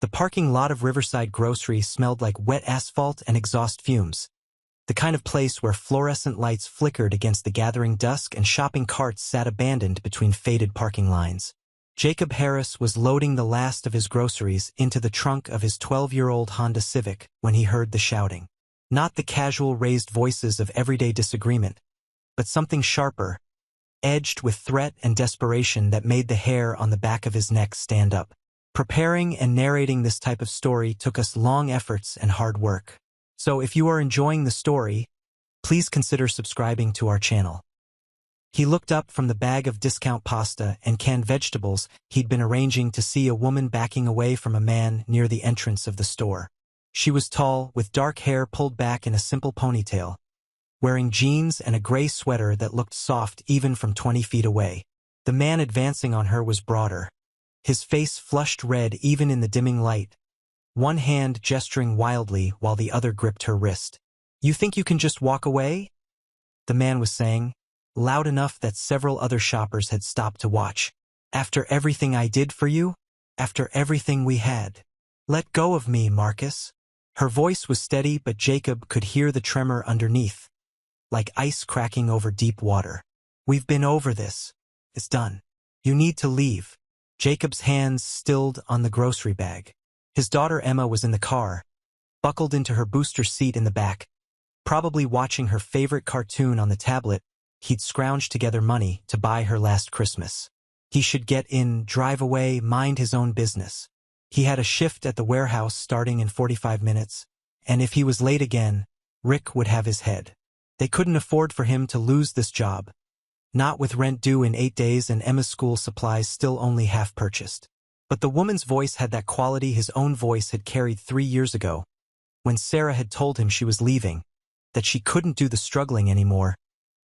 The parking lot of Riverside Grocery smelled like wet asphalt and exhaust fumes, the kind of place where fluorescent lights flickered against the gathering dusk and shopping carts sat abandoned between faded parking lines. Jacob Harris was loading the last of his groceries into the trunk of his 12-year-old Honda Civic when he heard the shouting. Not the casual raised voices of everyday disagreement, but something sharper, edged with threat and desperation that made the hair on the back of his neck stand up. Preparing and narrating this type of story took us long efforts and hard work. So if you are enjoying the story, please consider subscribing to our channel. He looked up from the bag of discount pasta and canned vegetables he'd been arranging to see a woman backing away from a man near the entrance of the store. She was tall, with dark hair pulled back in a simple ponytail, wearing jeans and a gray sweater that looked soft even from 20 feet away. The man advancing on her was broader, his face flushed red even in the dimming light, one hand gesturing wildly while the other gripped her wrist. "You think you can just walk away?" the man was saying, loud enough that several other shoppers had stopped to watch. "After everything I did for you? After everything we had? Let go of me, Marcus." Her voice was steady, but Jacob could hear the tremor underneath, like ice cracking over deep water. "We've been over this. It's done. You need to leave." Jacob's hands stilled on the grocery bag. His daughter Emma was in the car, buckled into her booster seat in the back, probably watching her favorite cartoon on the tablet he'd scrounged together money to buy her last Christmas. He should get in, drive away, mind his own business. He had a shift at the warehouse starting in 45 minutes, and if he was late again, Rick would have his head. They couldn't afford for him to lose this job, not with rent due in 8 days and Emma's school supplies still only half purchased. But the woman's voice had that quality his own voice had carried 3 years ago, when Sarah had told him she was leaving, that she couldn't do the struggling anymore,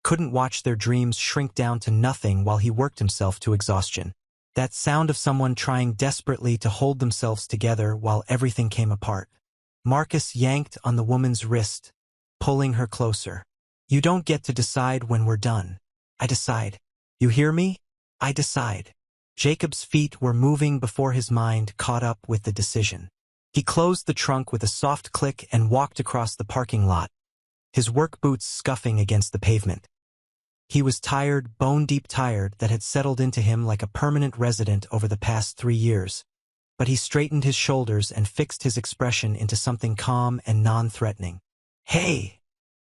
couldn't watch their dreams shrink down to nothing while he worked himself to exhaustion. That sound of someone trying desperately to hold themselves together while everything came apart. Marcus yanked on the woman's wrist, pulling her closer. "You don't get to decide when we're done. I decide. You hear me? I decide." Jacob's feet were moving before his mind caught up with the decision. He closed the trunk with a soft click and walked across the parking lot, his work boots scuffing against the pavement. He was tired, bone-deep tired, that had settled into him like a permanent resident over the past 3 years. But he straightened his shoulders and fixed his expression into something calm and non-threatening. "Hey,"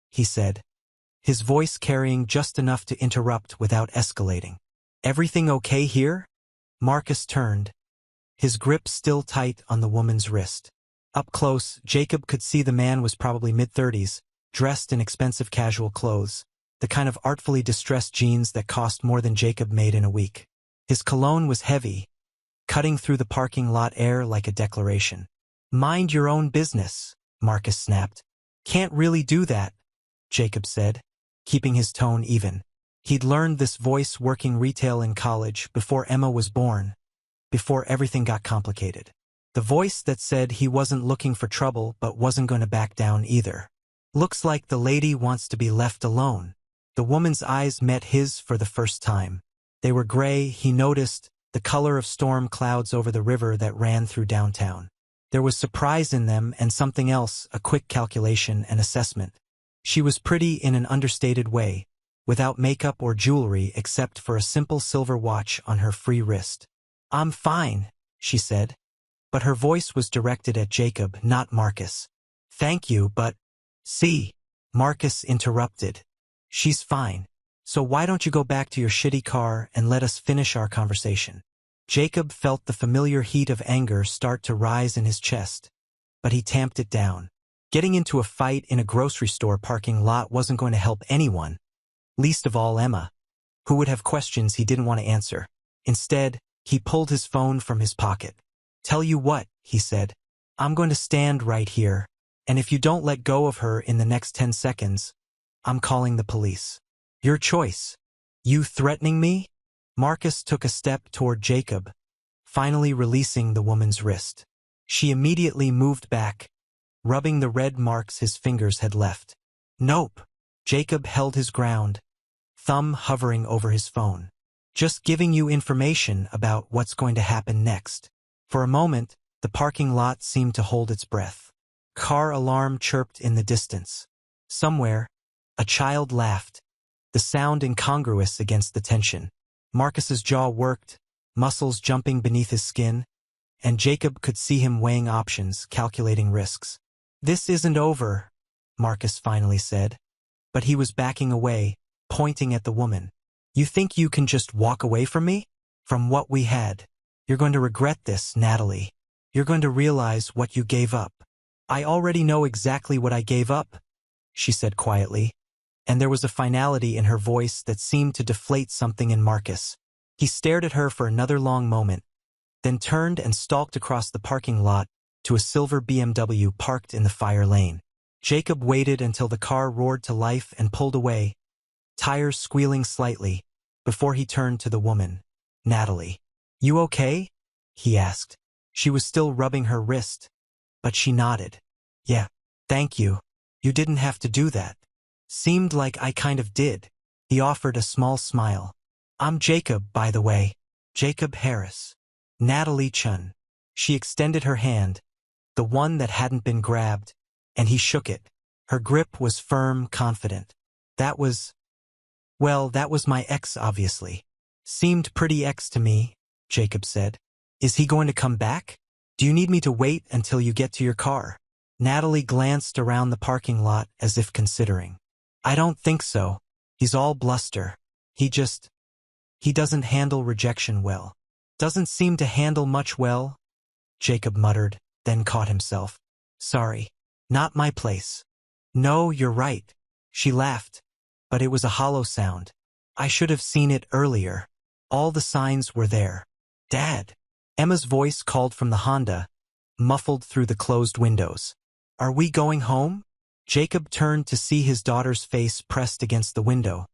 he said, his voice carrying just enough to interrupt without escalating. "Everything okay here?" Marcus turned, his grip still tight on the woman's wrist. Up close, Jacob could see the man was probably mid-30s, dressed in expensive casual clothes, the kind of artfully distressed jeans that cost more than Jacob made in a week. His cologne was heavy, cutting through the parking lot air like a declaration. "Mind your own business," Marcus snapped. "Can't really do that," Jacob said, keeping his tone even. He'd learned this voice working retail in college before Emma was born, before everything got complicated. The voice that said he wasn't looking for trouble but wasn't going to back down either. "Looks like the lady wants to be left alone." The woman's eyes met his for the first time. They were gray, he noticed, the color of storm clouds over the river that ran through downtown. There was surprise in them and something else, a quick calculation and assessment. She was pretty in an understated way, without makeup or jewelry except for a simple silver watch on her free wrist. "I'm fine," she said, but her voice was directed at Jacob, not Marcus. "Thank you, but—" "See," Marcus interrupted. "She's fine. So why don't you go back to your shitty car and let us finish our conversation?" Jacob felt the familiar heat of anger start to rise in his chest, but he tamped it down. Getting into a fight in a grocery store parking lot wasn't going to help anyone, least of all Emma, who would have questions he didn't want to answer. Instead, he pulled his phone from his pocket. "Tell you what," he said, "I'm going to stand right here, and if you don't let go of her in the next 10 seconds, I'm calling the police. Your choice." "You threatening me?" Marcus took a step toward Jacob, finally releasing the woman's wrist. She immediately moved back, rubbing the red marks his fingers had left. "Nope." Jacob held his ground, thumb hovering over his phone. "Just giving you information about what's going to happen next." For a moment, The parking lot seemed to hold its breath. Car alarm chirped in the distance. Somewhere, a child laughed, the sound incongruous against the tension. Marcus's jaw worked, muscles jumping beneath his skin, and Jacob could see him weighing options, calculating risks. "This isn't over," Marcus finally said. But he was backing away, pointing at the woman. "You think you can just walk away from me? From what we had? You're going to regret this, Natalie. You're going to realize what you gave up." "I already know exactly what I gave up," she said quietly, and there was a finality in her voice that seemed to deflate something in Marcus. He stared at her for another long moment, then turned and stalked across the parking lot to a silver BMW parked in the fire lane. Jacob waited until the car roared to life and pulled away, tires squealing slightly, before he turned to the woman. "Natalie, you okay?" he asked. She was still rubbing her wrist, but she nodded. "Yeah, thank you. You didn't have to do that." "Seemed like I kind of did." He offered a small smile. "I'm Jacob, by the way. Jacob Harris. Natalie Chen." She extended her hand, the one that hadn't been grabbed, and he shook it. Her grip was firm, confident. That was my ex, obviously." "Seemed pretty ex to me," Jacob said. "Is he going to come back? Do you need me to wait until you get to your car?" Natalie glanced around the parking lot as if considering. "I don't think so. He's all bluster. He doesn't handle rejection well." "Doesn't seem to handle much well," Jacob muttered, then caught himself. "Sorry. Not my place." "No, you're right." She laughed, but it was a hollow sound. "I should have seen it earlier. All the signs were there." "Dad." Emma's voice called from the Honda, muffled through the closed windows. "Are we going home?" Jacob turned to see his daughter's face pressed against the window,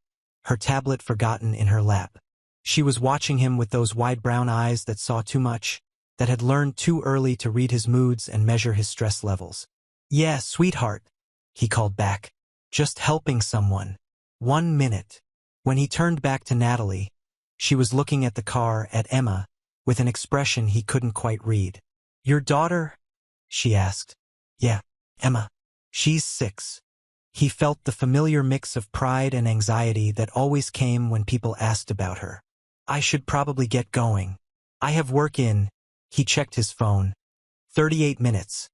her tablet forgotten in her lap. She was watching him with those wide brown eyes that saw too much, that had learned too early to read his moods and measure his stress levels. "Yeah, sweetheart," he called back. "Just helping someone. 1 minute." When he turned back to Natalie, she was looking at the car, at Emma, with an expression he couldn't quite read. "Your daughter?" she asked. "Yeah, Emma. She's 6. He felt the familiar mix of pride and anxiety that always came when people asked about her. "I should probably get going. I have work in." He checked his phone. 38 minutes.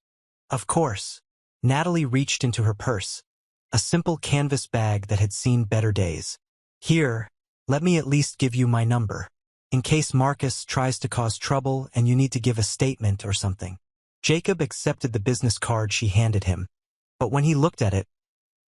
"Of course." Natalie reached into her purse, a simple canvas bag that had seen better days. "Here, let me at least give you my number, in case Marcus tries to cause trouble and you need to give a statement or something." Jacob accepted the business card she handed him, but when he looked at it,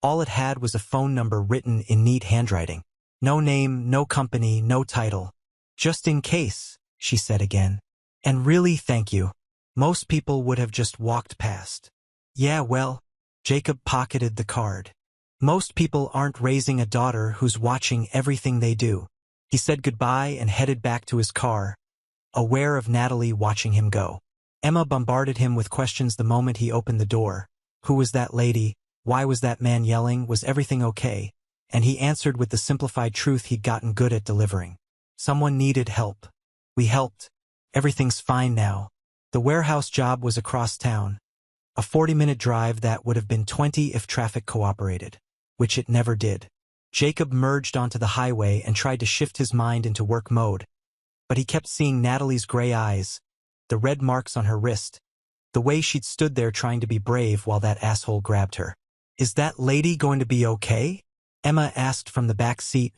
all it had was a phone number written in neat handwriting. "No name, no company, no title. Just in case," she said again. "And really, thank you. Most people would have just walked past." "Yeah, well," Jacob pocketed the card. "Most people aren't raising a daughter who's watching everything they do." He said goodbye and headed back to his car, aware of Natalie watching him go. Emma bombarded him with questions the moment he opened the door. Who was that lady? Why was that man yelling? Was everything okay? And he answered with the simplified truth he'd gotten good at delivering. "Someone needed help. We helped. Everything's fine now." The warehouse job was across town, a 40-minute drive that would have been 20 if traffic cooperated, which it never did. Jacob merged onto the highway and tried to shift his mind into work mode, but he kept seeing Natalie's gray eyes, the red marks on her wrist, the way she'd stood there trying to be brave while that asshole grabbed her. "Is that lady going to be okay?" Emma asked from the back seat,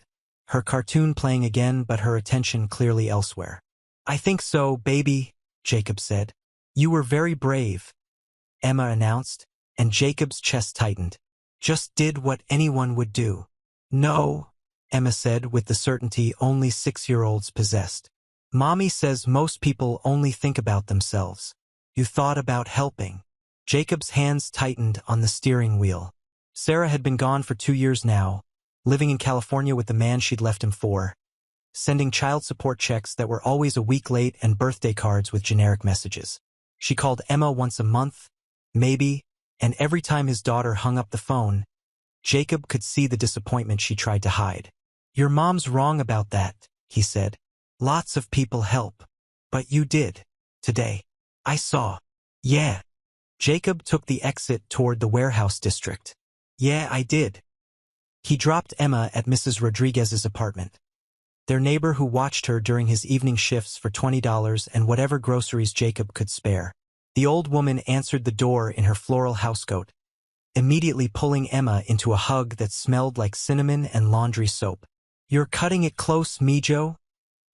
her cartoon playing again but her attention clearly elsewhere. "I think so, baby," Jacob said. "You were very brave," Emma announced, and Jacob's chest tightened. "Just did what anyone would do." "No," Emma said with the certainty only 6-year-olds possessed. "Mommy says most people only think about themselves. You thought about helping." Jacob's hands tightened on the steering wheel. Sarah had been gone for 2 years now, living in California with the man she'd left him for, sending child support checks that were always a week late and birthday cards with generic messages. She called Emma once a month, maybe, and every time his daughter hung up the phone, Jacob could see the disappointment she tried to hide. "Your mom's wrong about that," he said. "Lots of people help. But you did. Today." I saw. Yeah. Jacob took the exit toward the warehouse district. Yeah, I did. He dropped Emma at Mrs. Rodriguez's apartment. Their neighbor who watched her during his evening shifts for $20 and whatever groceries Jacob could spare. The old woman answered the door in her floral housecoat, immediately pulling Emma into a hug that smelled like cinnamon and laundry soap. You're cutting it close, Mijo,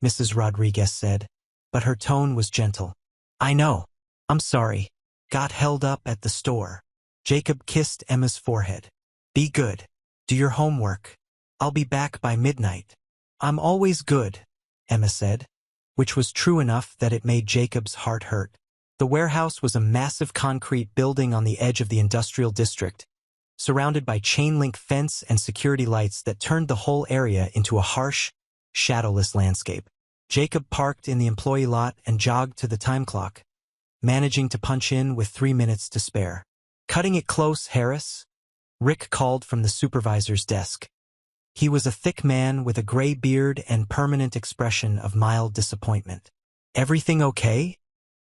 Mrs. Rodriguez said, but her tone was gentle. I know. I'm sorry. Got held up at the store. Jacob kissed Emma's forehead. Be good. Do your homework. I'll be back by midnight. I'm always good, Emma said, which was true enough that it made Jacob's heart hurt. The warehouse was a massive concrete building on the edge of the industrial district, surrounded by chain-link fence and security lights that turned the whole area into a harsh, shadowless landscape. Jacob parked in the employee lot and jogged to the time clock, managing to punch in with 3 minutes to spare. Cutting it close, Harris? Rick called from the supervisor's desk. He was a thick man with a gray beard and permanent expression of mild disappointment. Everything okay?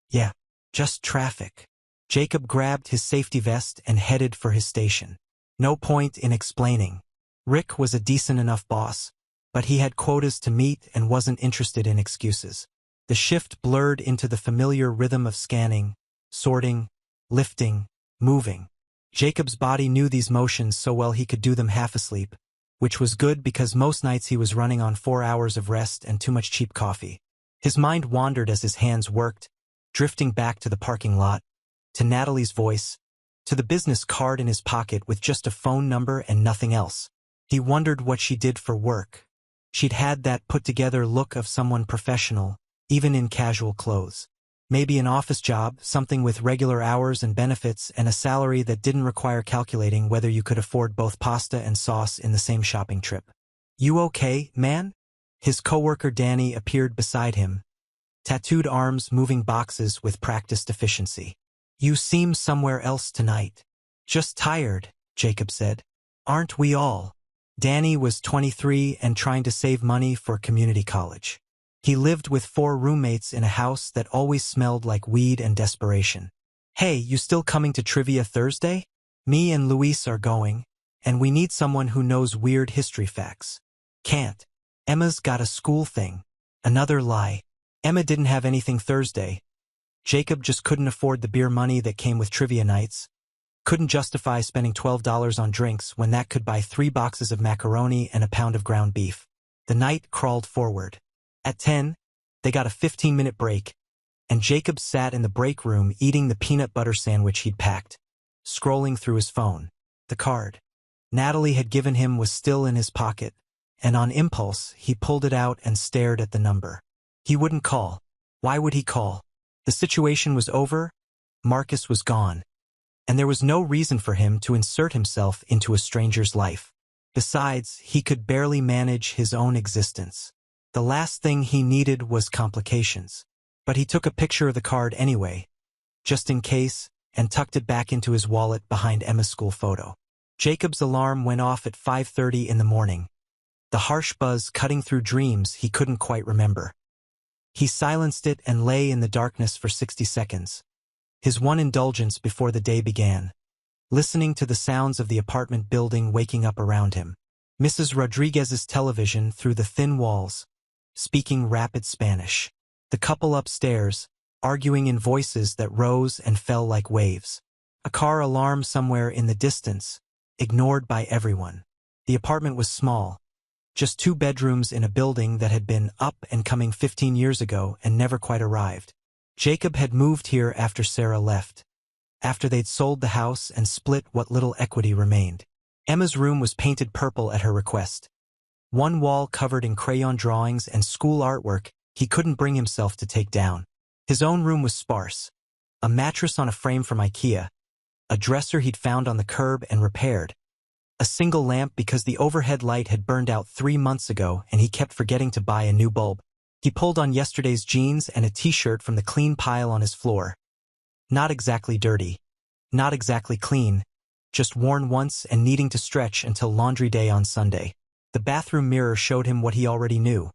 Yeah, just traffic. Jacob grabbed his safety vest and headed for his station. No point in explaining. Rick was a decent enough boss, but he had quotas to meet and wasn't interested in excuses. The shift blurred into the familiar rhythm of scanning, sorting, lifting, moving. Jacob's body knew these motions so well he could do them half asleep, which was good because most nights he was running on 4 hours of rest and too much cheap coffee. His mind wandered as his hands worked, drifting back to the parking lot, to Natalie's voice, to the business card in his pocket with just a phone number and nothing else. He wondered what she did for work. She'd had that put-together look of someone professional, even in casual clothes. Maybe an office job, something with regular hours and benefits and a salary that didn't require calculating whether you could afford both pasta and sauce in the same shopping trip. You okay, man? His coworker Danny appeared beside him, tattooed arms moving boxes with practiced efficiency. You seem somewhere else tonight. Just tired, Jacob said. Aren't we all? Danny was 23 and trying to save money for community college. He lived with 4 roommates in a house that always smelled like weed and desperation. Hey, you still coming to Trivia Thursday? Me and Luis are going, and we need someone who knows weird history facts. Can't. Emma's got a school thing. Another lie. Emma didn't have anything Thursday. Jacob just couldn't afford the beer money that came with trivia nights. Couldn't justify spending $12 on drinks when that could buy 3 boxes of macaroni and a pound of ground beef. The night crawled forward. At 10, they got a 15-minute break, and Jacob sat in the break room eating the peanut butter sandwich he'd packed, scrolling through his phone. The card Natalie had given him was still in his pocket, and on impulse, he pulled it out and stared at the number. He wouldn't call. Why would he call? The situation was over, Marcus was gone, and there was no reason for him to insert himself into a stranger's life. Besides, he could barely manage his own existence. The last thing he needed was complications. But he took a picture of the card anyway, just in case, and tucked it back into his wallet behind Emma's school photo. Jacob's alarm went off at 5:30 in the morning, the harsh buzz cutting through dreams he couldn't quite remember. He silenced it and lay in the darkness for 60 seconds, his one indulgence before the day began, listening to the sounds of the apartment building waking up around him. Mrs. Rodriguez's television through the thin walls, speaking rapid Spanish. The couple upstairs, arguing in voices that rose and fell like waves. A car alarm somewhere in the distance, ignored by everyone. The apartment was small, just 2 bedrooms in a building that had been up and coming 15 years ago and never quite arrived. Jacob had moved here after Sarah left, after they'd sold the house and split what little equity remained. Emma's room was painted purple at her request. One wall covered in crayon drawings and school artwork he couldn't bring himself to take down. His own room was sparse. A mattress on a frame from IKEA, a dresser he'd found on the curb and repaired, a single lamp because the overhead light had burned out 3 months ago and he kept forgetting to buy a new bulb. He pulled on yesterday's jeans and a t-shirt from the clean pile on his floor. Not exactly dirty, not exactly clean, just worn once and needing to stretch until laundry day on Sunday. The bathroom mirror showed him what he already knew.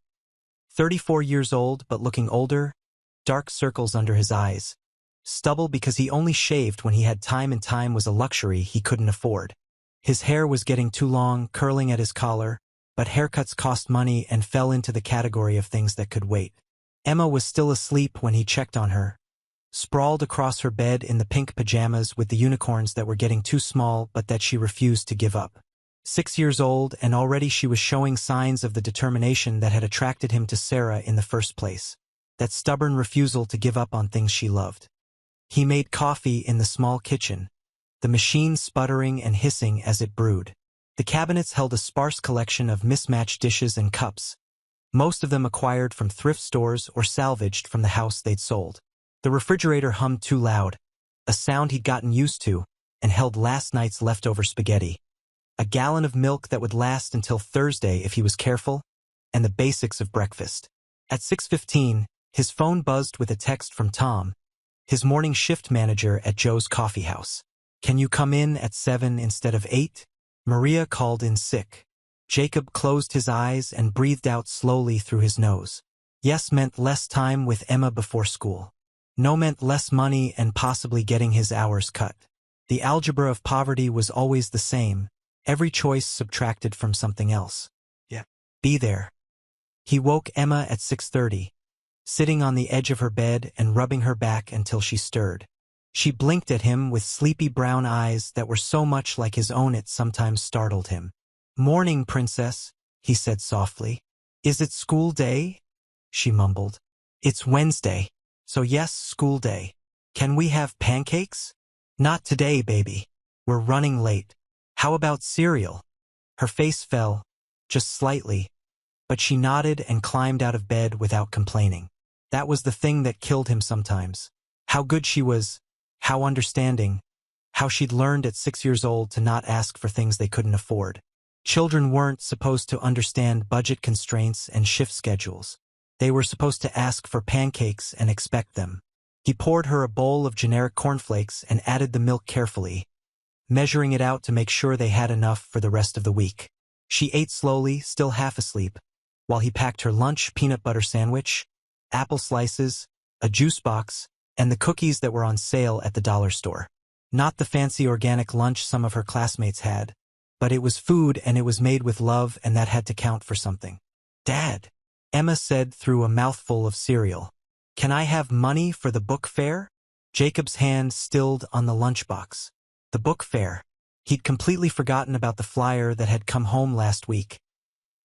34 years old but looking older, dark circles under his eyes, Stubble because he only shaved when he had time, and time was a luxury he couldn't afford. His hair was getting too long, curling at his collar, but haircuts cost money and fell into the category of things that could wait. Emma was still asleep when he checked on her, sprawled across her bed in the pink pajamas with the unicorns that were getting too small but that she refused to give up. 6 years old, and already she was showing signs of the determination that had attracted him to Sarah in the first place. That stubborn refusal to give up on things she loved. He made coffee in the small kitchen, the machine sputtering and hissing as it brewed. The cabinets held a sparse collection of mismatched dishes and cups, most of them acquired from thrift stores or salvaged from the house they'd sold. The refrigerator hummed too loud, a sound he'd gotten used to, and held last night's leftover spaghetti. A gallon of milk that would last until Thursday if he was careful, and the basics of breakfast. At 6:15, his phone buzzed with a text from Tom, his morning shift manager at Joe's coffee house. "Can you come in at 7 instead of 8? Maria called in sick." Jacob closed his eyes and breathed out slowly through his nose. Yes meant less time with Emma before school. No meant less money and possibly getting his hours cut. The algebra of poverty was always the same, every choice subtracted from something else. Yeah. Be there. He woke Emma at 6:30, sitting on the edge of her bed and rubbing her back until she stirred. She blinked at him with sleepy brown eyes that were so much like his own it sometimes startled him. "Morning, princess," he said softly. "Is it school day?" She mumbled. "It's Wednesday. So yes, school day. Can we have pancakes?" "Not today, baby. We're running late. How about cereal?" Her face fell, just slightly, but she nodded and climbed out of bed without complaining. That was the thing that killed him sometimes. How good she was, how understanding, how she'd learned at 6 years old to not ask for things they couldn't afford. Children weren't supposed to understand budget constraints and shift schedules. They were supposed to ask for pancakes and expect them. He poured her a bowl of generic cornflakes and added the milk carefully, measuring it out to make sure they had enough for the rest of the week. She ate slowly, still half asleep, while he packed her lunch: peanut butter sandwich, apple slices, a juice box, and the cookies that were on sale at the dollar store. Not the fancy organic lunch some of her classmates had, but it was food and it was made with love, and that had to count for something. "Dad," Emma said through a mouthful of cereal, "can I have money for the book fair?" Jacob's hand stilled on the lunchbox. The book fair. He'd completely forgotten about the flyer that had come home last week,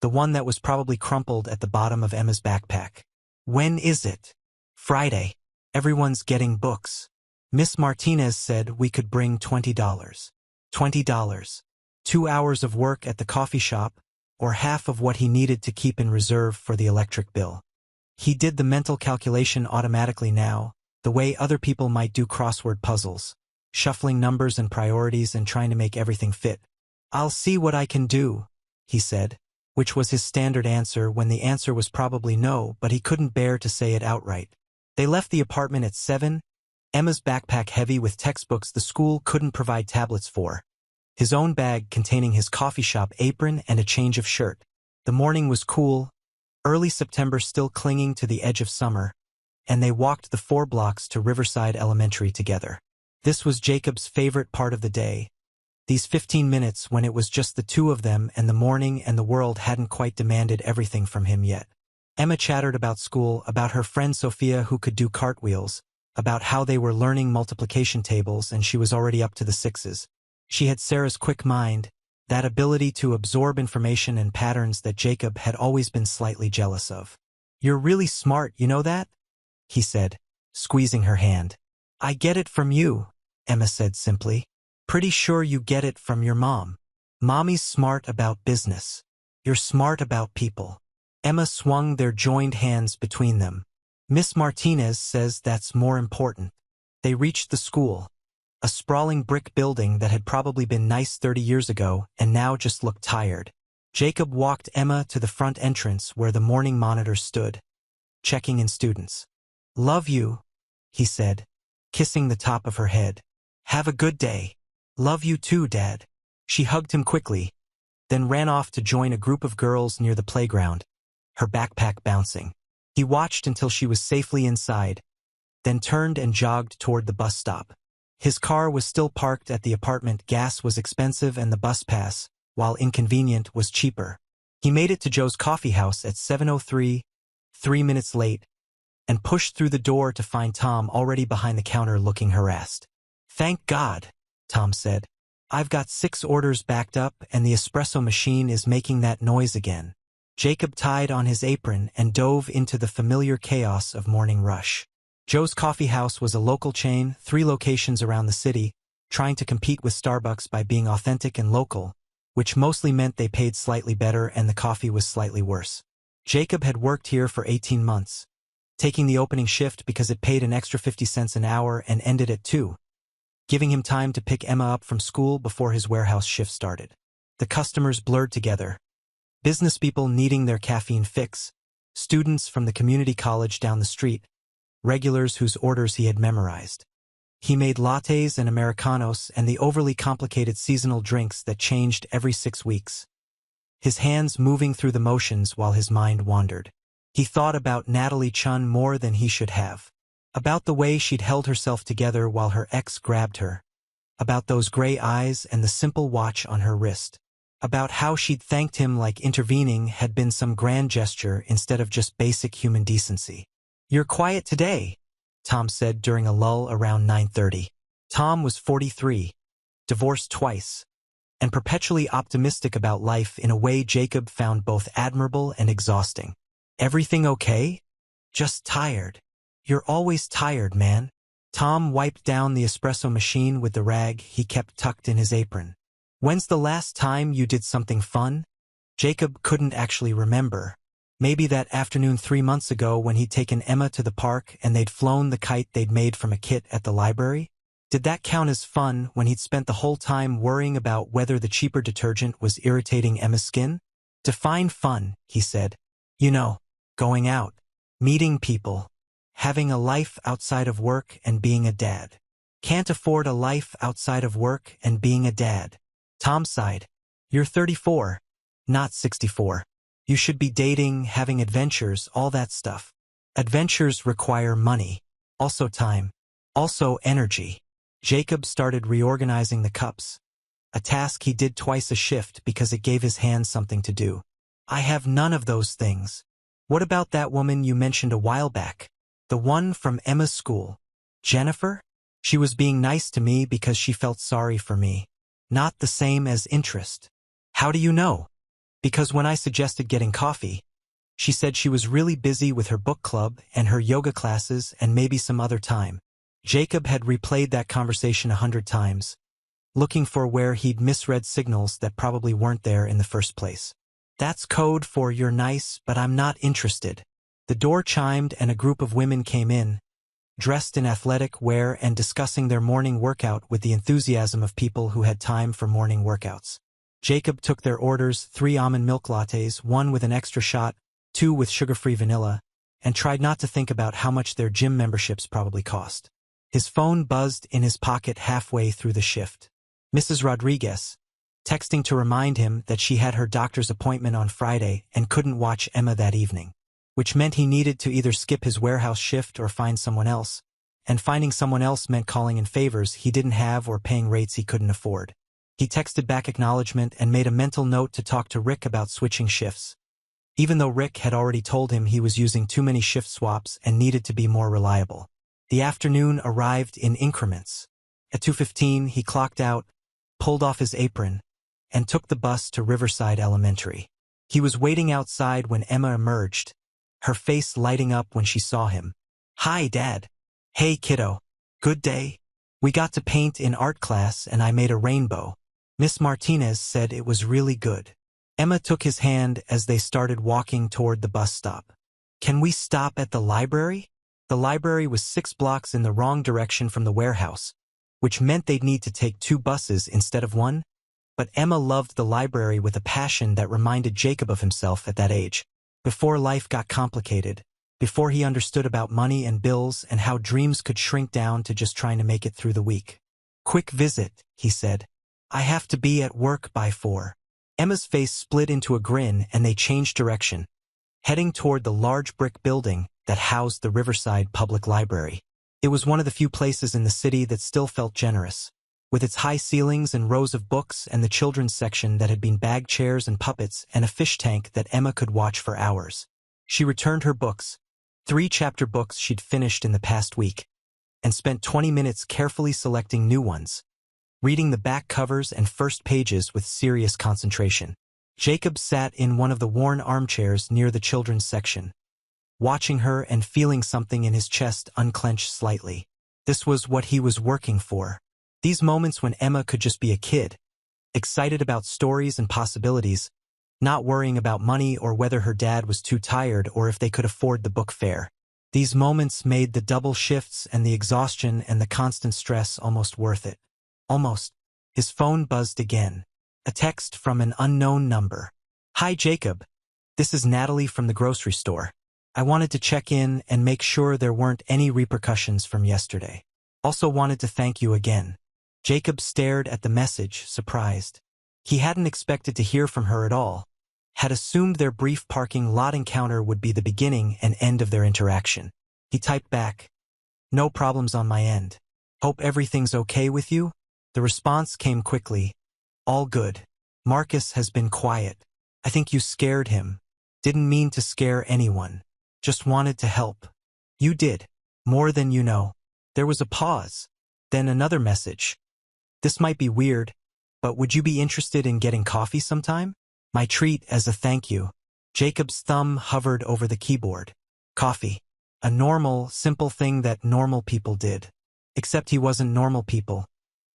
the one that was probably crumpled at the bottom of Emma's backpack. "When is it?" "Friday. Everyone's getting books. Miss Martinez said we could bring $20. $20. 2 hours of work at the coffee shop, or half of what he needed to keep in reserve for the electric bill. He did the mental calculation automatically now, the way other people might do crossword puzzles, shuffling numbers and priorities and trying to make everything fit. "I'll see what I can do," he said, which was his standard answer when the answer was probably no, but he couldn't bear to say it outright. They left the apartment at 7, Emma's backpack heavy with textbooks the school couldn't provide tablets for, his own bag containing his coffee shop apron and a change of shirt. The morning was cool, early September still clinging to the edge of summer, and they walked the 4 blocks to Riverside Elementary together. This was Jacob's favorite part of the day, these 15 minutes when it was just the two of them and the morning and the world hadn't quite demanded everything from him yet. Emma chattered about school, about her friend Sophia who could do cartwheels, about how they were learning multiplication tables and she was already up to the 6s. She had Sarah's quick mind, that ability to absorb information and patterns that Jacob had always been slightly jealous of. "You're really smart, you know that?" he said, squeezing her hand. "I get it from you," Emma said simply. "Pretty sure you get it from your mom. Mommy's smart about business. You're smart about people." Emma swung their joined hands between them. "Miss Martinez says that's more important." They reached the school, a sprawling brick building that had probably been nice 30 years ago and now just looked tired. Jacob walked Emma to the front entrance where the morning monitor stood, checking in students. "Love you," he said, kissing the top of her head. "Have a good day." "Love you too, Dad." She hugged him quickly, then ran off to join a group of girls near the playground, her backpack bouncing. He watched until she was safely inside, then turned and jogged toward the bus stop. His car was still parked at the apartment. Gas was expensive and the bus pass, while inconvenient, was cheaper. He made it to Joe's coffee house at 7:03, 3 minutes late, and pushed through the door to find Tom already behind the counter looking harassed. "Thank God," Tom said. "I've got 6 orders backed up and the espresso machine is making that noise again." Jacob tied on his apron and dove into the familiar chaos of morning rush. Joe's Coffee House was a local chain, 3 locations around the city, trying to compete with Starbucks by being authentic and local, which mostly meant they paid slightly better and the coffee was slightly worse. Jacob had worked here for 18 months, taking the opening shift because it paid an extra 50 cents an hour and ended at 2, giving him time to pick Emma up from school before his warehouse shift started. The customers blurred together. Business people needing their caffeine fix, students from the community college down the street, regulars whose orders he had memorized. He made lattes and Americanos and the overly complicated seasonal drinks that changed every 6 weeks. His hands moving through the motions while his mind wandered. He thought about Natalie Chen more than he should have. About the way she'd held herself together while her ex grabbed her. About those gray eyes and the simple watch on her wrist. About how she'd thanked him like intervening had been some grand gesture instead of just basic human decency. "You're quiet today," Tom said during a lull around 9:30. Tom was 43, divorced twice, and perpetually optimistic about life in a way Jacob found both admirable and exhausting. "Everything okay?" "Just tired." "You're always tired, man." Tom wiped down the espresso machine with the rag he kept tucked in his apron. "When's the last time you did something fun?" Jacob couldn't actually remember. Maybe that afternoon 3 months ago when he'd taken Emma to the park and they'd flown the kite they'd made from a kit at the library? Did that count as fun when he'd spent the whole time worrying about whether the cheaper detergent was irritating Emma's skin? "Define fun," he said. "You know, going out, meeting people, having a life outside of work and being a dad." "Can't afford a life outside of work and being a dad." Tom sighed. "You're 34, not 64. You should be dating, having adventures, all that stuff. Adventures require money, also time, also energy." Jacob started reorganizing the cups, a task he did twice a shift because it gave his hands something to do. "I have none of those things." "What about that woman you mentioned a while back? The one from Emma's school? Jennifer? She was being nice to me because she felt sorry for me. Not the same as interest." "How do you know?" "Because when I suggested getting coffee, she said she was really busy with her book club and her yoga classes and maybe some other time." Jacob had replayed that conversation 100 times, looking for where he'd misread signals that probably weren't there in the first place. "That's code for you're nice, but I'm not interested." The door chimed and a group of women came in, dressed in athletic wear and discussing their morning workout with the enthusiasm of people who had time for morning workouts. Jacob took their orders, 3 almond milk lattes, 1 with an extra shot, 2 with sugar-free vanilla, and tried not to think about how much their gym memberships probably cost. His phone buzzed in his pocket halfway through the shift. Mrs. Rodriguez, texting to remind him that she had her doctor's appointment on Friday and couldn't watch Emma that evening, which meant he needed to either skip his warehouse shift or find someone else, and finding someone else meant calling in favors he didn't have or paying rates he couldn't afford. He texted back acknowledgement and made a mental note to talk to Rick about switching shifts, even though Rick had already told him he was using too many shift swaps and needed to be more reliable. The afternoon arrived in increments. At 2:15, he clocked out, pulled off his apron, and took the bus to Riverside Elementary. He was waiting outside when Emma emerged, her face lighting up when she saw him. "Hi, Dad." "Hey, kiddo. Good day?" "We got to paint in art class and I made a rainbow. Miss Martinez said it was really good." Emma took his hand as they started walking toward the bus stop. "Can we stop at the library?" The library was 6 blocks in the wrong direction from the warehouse, which meant they'd need to take 2 buses instead of 1. But Emma loved the library with a passion that reminded Jacob of himself at that age, before life got complicated, before he understood about money and bills and how dreams could shrink down to just trying to make it through the week. "Quick visit," he said. "I have to be at work by 4. Emma's face split into a grin and they changed direction, heading toward the large brick building that housed the Riverside Public Library. It was one of the few places in the city that still felt generous. With its high ceilings and rows of books and the children's section that had been bag chairs and puppets and a fish tank that Emma could watch for hours. She returned her books, 3-chapter books she'd finished in the past week, and spent 20 minutes carefully selecting new ones, reading the back covers and first pages with serious concentration. Jacob sat in one of the worn armchairs near the children's section, watching her and feeling something in his chest unclench slightly. This was what he was working for. These moments when Emma could just be a kid, excited about stories and possibilities, not worrying about money or whether her dad was too tired or if they could afford the book fare. These moments made the double shifts and the exhaustion and the constant stress almost worth it. Almost. His phone buzzed again. A text from an unknown number. "Hi Jacob. This is Natalie from the grocery store. I wanted to check in and make sure there weren't any repercussions from yesterday. Also wanted to thank you again." Jacob stared at the message, surprised. He hadn't expected to hear from her at all, had assumed their brief parking lot encounter would be the beginning and end of their interaction. He typed back, "No problems on my end. Hope everything's okay with you?" The response came quickly, "All good. Marcus has been quiet. I think you scared him. Didn't mean to scare anyone. Just wanted to help. You did. More than you know." There was a pause. Then another message. "This might be weird, but would you be interested in getting coffee sometime? My treat as a thank you." Jacob's thumb hovered over the keyboard. Coffee. A normal, simple thing that normal people did. Except he wasn't normal people.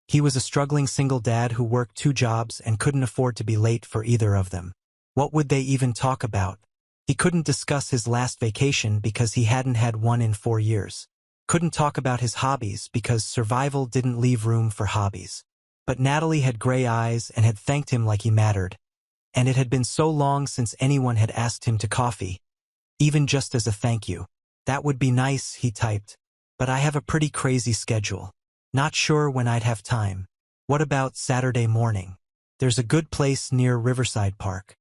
He was a struggling single dad who worked 2 jobs and couldn't afford to be late for either of them. What would they even talk about? He couldn't discuss his last vacation because he hadn't had one in 4 years. Couldn't talk about his hobbies because survival didn't leave room for hobbies. But Natalie had gray eyes and had thanked him like he mattered. And it had been so long since anyone had asked him to coffee, even just as a thank you. "That would be nice," he typed. "But I have a pretty crazy schedule. Not sure when I'd have time. What about Saturday morning? There's a good place near Riverside Park."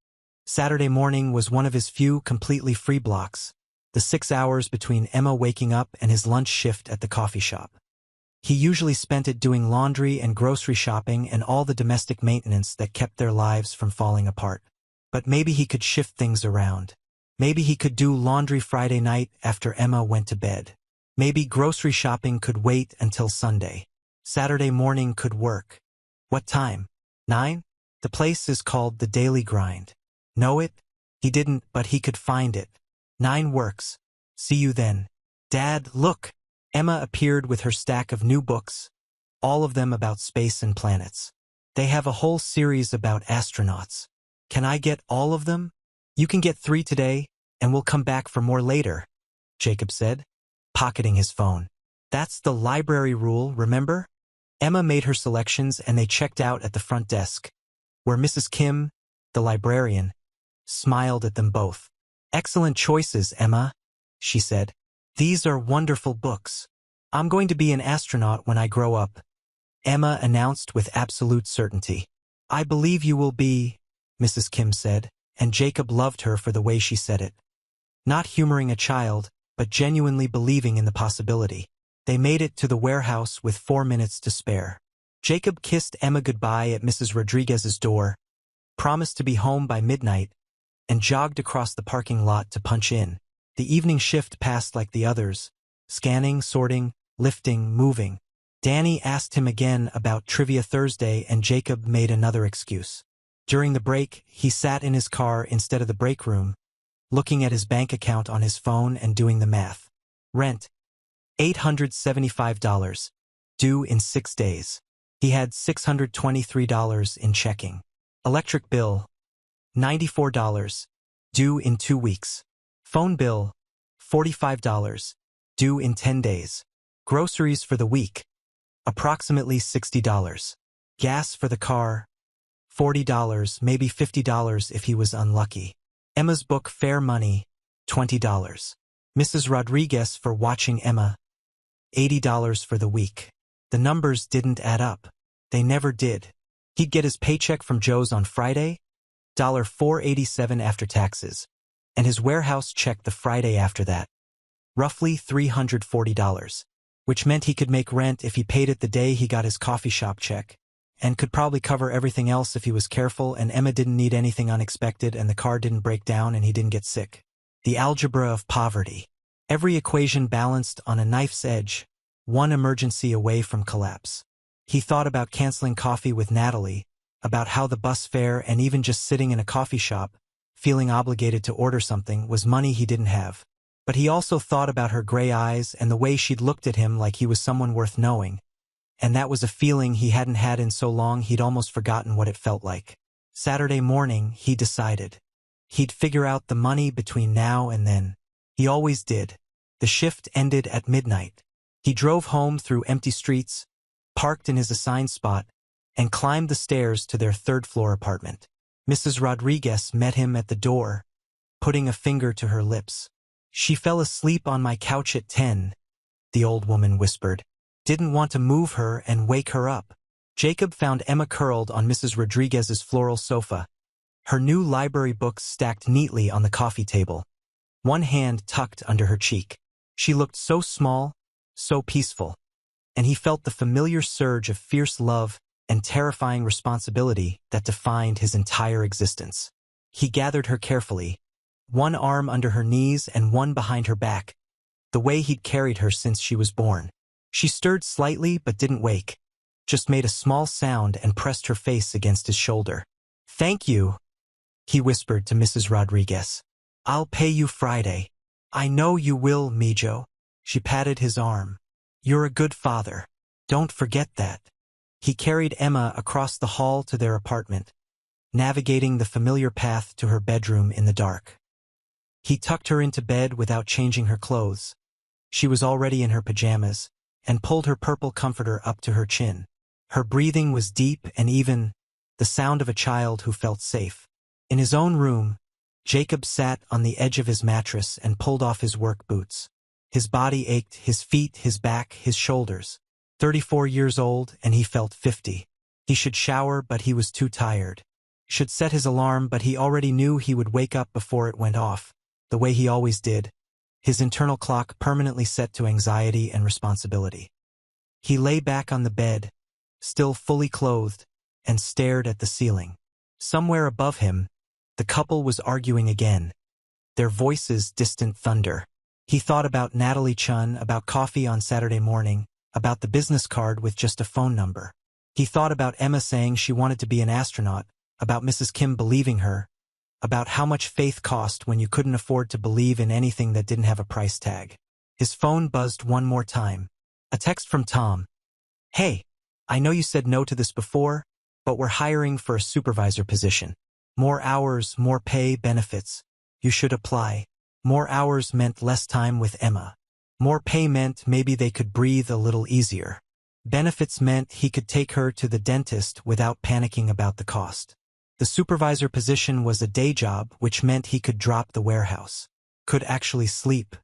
Saturday morning was one of his few completely free blocks, the 6 hours between Emma waking up and his lunch shift at the coffee shop. He usually spent it doing laundry and grocery shopping and all the domestic maintenance that kept their lives from falling apart. But maybe he could shift things around. Maybe he could do laundry Friday night after Emma went to bed. Maybe grocery shopping could wait until Sunday. Saturday morning could work. What time? 9? The place is called The Daily Grind. Know it? He didn't, but he could find it. 9 works. See you then. "Dad, look!" Emma appeared with her stack of new books, all of them about space and planets. "They have a whole series about astronauts. Can I get all of them?" "You can get 3 today, and we'll come back for more later," Jacob said, pocketing his phone. "That's the library rule, remember?" Emma made her selections and they checked out at the front desk, where Mrs. Kim, the librarian, smiled at them both. "Excellent choices, Emma," she said. "These are wonderful books. I'm going to be an astronaut when I grow up," Emma announced with absolute certainty. "I believe you will be," Mrs. Kim said, and Jacob loved her for the way she said it. Not humoring a child, but genuinely believing in the possibility. They made it to the warehouse with 4 minutes to spare. Jacob kissed Emma goodbye at Mrs. Rodriguez's door, promised to be home by midnight, and jogged across the parking lot to punch in. The evening shift passed like the others, scanning, sorting, lifting, moving. Danny asked him again about Trivia Thursday and Jacob made another excuse. During the break, he sat in his car instead of the break room, looking at his bank account on his phone and doing the math. Rent, $875, due in 6 days. He had $623 in checking. Electric bill, $94, due in 2 weeks. Phone bill, $45, due in 10 days. Groceries for the week, approximately $60. Gas for the car, $40, maybe $50 if he was unlucky. Emma's book fare money, $20. Mrs. Rodriguez for watching Emma, $80 for the week. The numbers didn't add up. They never did. He'd get his paycheck from Joe's on Friday, $487 after taxes, and his warehouse check the Friday after that, roughly $340, which meant he could make rent if he paid it the day he got his coffee shop check, and could probably cover everything else if he was careful and Emma didn't need anything unexpected and the car didn't break down and he didn't get sick. The algebra of poverty. Every equation balanced on a knife's edge, one emergency away from collapse. He thought about canceling coffee with Natalie, about how the bus fare and even just sitting in a coffee shop, feeling obligated to order something, was money he didn't have. But he also thought about her gray eyes and the way she'd looked at him like he was someone worth knowing. And that was a feeling he hadn't had in so long he'd almost forgotten what it felt like. Saturday morning, he decided. He'd figure out the money between now and then. He always did. The shift ended at midnight. He drove home through empty streets, parked in his assigned spot, and climbed the stairs to their third-floor apartment. Mrs. Rodriguez met him at the door, putting a finger to her lips. "She fell asleep on my couch at 10, the old woman whispered. "Didn't want to move her and wake her up." Jacob found Emma curled on Mrs. Rodriguez's floral sofa, her new library books stacked neatly on the coffee table, one hand tucked under her cheek. She looked so small, so peaceful, and he felt the familiar surge of fierce love and terrifying responsibility that defined his entire existence. He gathered her carefully, one arm under her knees and one behind her back, the way he'd carried her since she was born. She stirred slightly but didn't wake, just made a small sound and pressed her face against his shoulder. "Thank you," he whispered to Mrs. Rodriguez. "I'll pay you Friday." "I know you will, Mijo." She patted his arm. "You're a good father. Don't forget that." He carried Emma across the hall to their apartment, navigating the familiar path to her bedroom in the dark. He tucked her into bed without changing her clothes. She was already in her pajamas, and pulled her purple comforter up to her chin. Her breathing was deep and even, the sound of a child who felt safe. In his own room, Jacob sat on the edge of his mattress and pulled off his work boots. His body ached, his feet, his back, his shoulders. 34 years old, and he felt 50. He should shower, but he was too tired. Should set his alarm, but he already knew he would wake up before it went off, the way he always did, his internal clock permanently set to anxiety and responsibility. He lay back on the bed, still fully clothed, and stared at the ceiling. Somewhere above him, the couple was arguing again, their voices distant thunder. He thought about Natalie Chen, about coffee on Saturday morning, about the business card with just a phone number. He thought about Emma saying she wanted to be an astronaut, about Mrs. Kim believing her, about how much faith cost when you couldn't afford to believe in anything that didn't have a price tag. His phone buzzed one more time. A text from Tom. "Hey, I know you said no to this before, but we're hiring for a supervisor position. More hours, more pay, benefits. You should apply." More hours meant less time with Emma. More pay meant maybe they could breathe a little easier. Benefits meant he could take her to the dentist without panicking about the cost. The supervisor position was a day job, which meant he could drop the warehouse. Could actually sleep.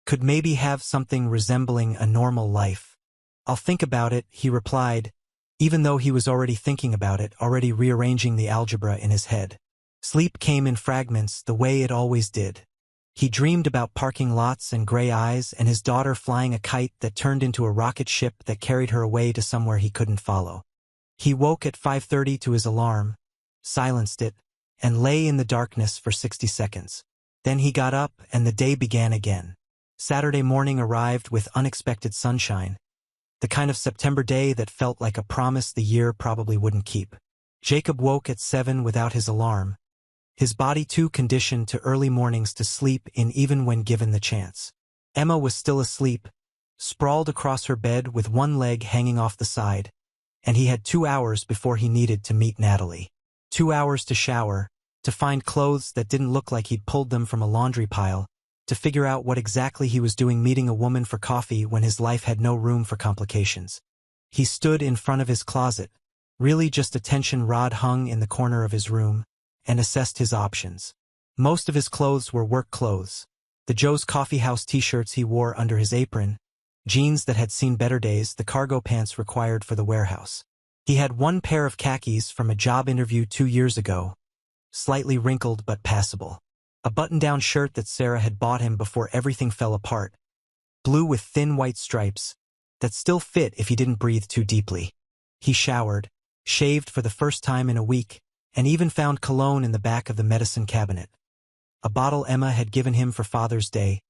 Could maybe have something resembling a normal life. "I'll think about it," he replied, even though he was already thinking about it, already rearranging the algebra in his head. Sleep came in fragments, the way it always did. He dreamed about parking lots and gray eyes and his daughter flying a kite that turned into a rocket ship that carried her away to somewhere he couldn't follow. He woke at 5:30 to his alarm, silenced it, and lay in the darkness for 60 seconds. Then he got up and the day began again. Saturday morning arrived with unexpected sunshine, the kind of September day that felt like a promise the year probably wouldn't keep. Jacob woke at 7 without his alarm, his body too conditioned to early mornings to sleep in even when given the chance. Emma was still asleep, sprawled across her bed with one leg hanging off the side, and he had 2 hours before he needed to meet Natalie. 2 hours to shower, to find clothes that didn't look like he'd pulled them from a laundry pile, to figure out what exactly he was doing meeting a woman for coffee when his life had no room for complications. He stood in front of his closet, really just a tension rod hung in the corner of his room, and assessed his options. Most of his clothes were work clothes, the Joe's Coffee House t-shirts he wore under his apron, jeans that had seen better days, the cargo pants required for the warehouse. He had one pair of khakis from a job interview 2 years ago, slightly wrinkled but passable. A button-down shirt that Sarah had bought him before everything fell apart, blue with thin white stripes, that still fit if he didn't breathe too deeply. He showered, shaved for the first time in a week, and even found cologne in the back of the medicine cabinet. A bottle Emma had given him for Father's Day,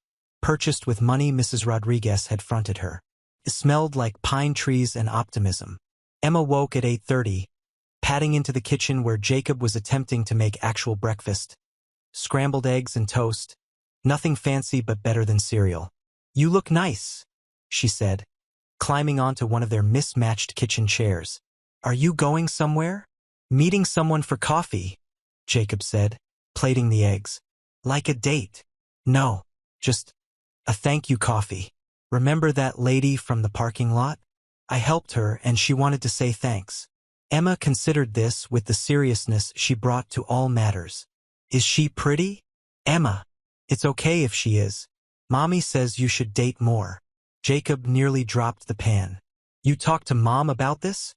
purchased with money Mrs. Rodriguez had fronted her. It smelled like pine trees and optimism. Emma woke at 8:30, padding into the kitchen where Jacob was attempting to make actual breakfast. Scrambled eggs and toast. Nothing fancy but better than cereal. "You look nice," she said, climbing onto one of their mismatched kitchen chairs. "Are you going somewhere?" "Meeting someone for coffee," Jacob said, plating the eggs. "Like a date?" "No, just a thank you coffee. Remember that lady from the parking lot? I helped her and she wanted to say thanks." Emma considered this with the seriousness she brought to all matters. "Is she pretty?" "Emma, it's okay if she is. Mommy says you should date more." Jacob nearly dropped the pan. "You talked to Mom about this?"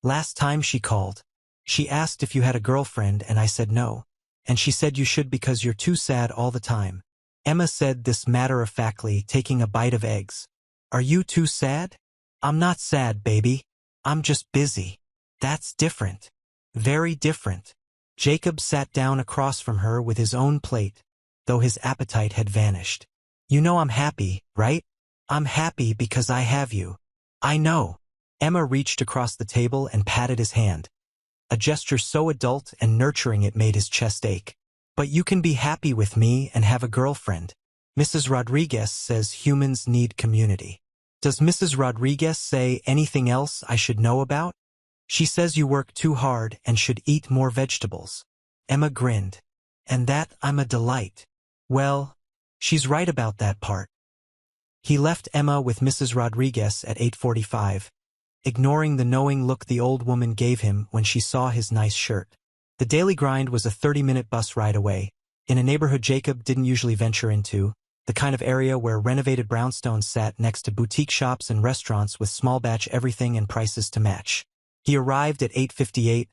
"Last time she called. She asked if you had a girlfriend and I said no. And she said you should because you're too sad all the time." Emma said this matter-of-factly, taking a bite of eggs. "Are you too sad?" "I'm not sad, baby. I'm just busy." "That's different. Very different." Jacob sat down across from her with his own plate, though his appetite had vanished. "You know I'm happy, right? I'm happy because I have you." "I know." Emma reached across the table and patted his hand, a gesture so adult and nurturing it made his chest ache. "But you can be happy with me and have a girlfriend. Mrs. Rodriguez says humans need community." "Does Mrs. Rodriguez say anything else I should know about?" "She says you work too hard and should eat more vegetables." Emma grinned. "And that I'm a delight." "Well, she's right about that part." He left Emma with Mrs. Rodriguez at 8:45, ignoring the knowing look the old woman gave him when she saw his nice shirt. The daily grind was a 30-minute bus ride away, in a neighborhood Jacob didn't usually venture into, the kind of area where renovated brownstones sat next to boutique shops and restaurants with small batch everything and prices to match. He arrived at 8:58,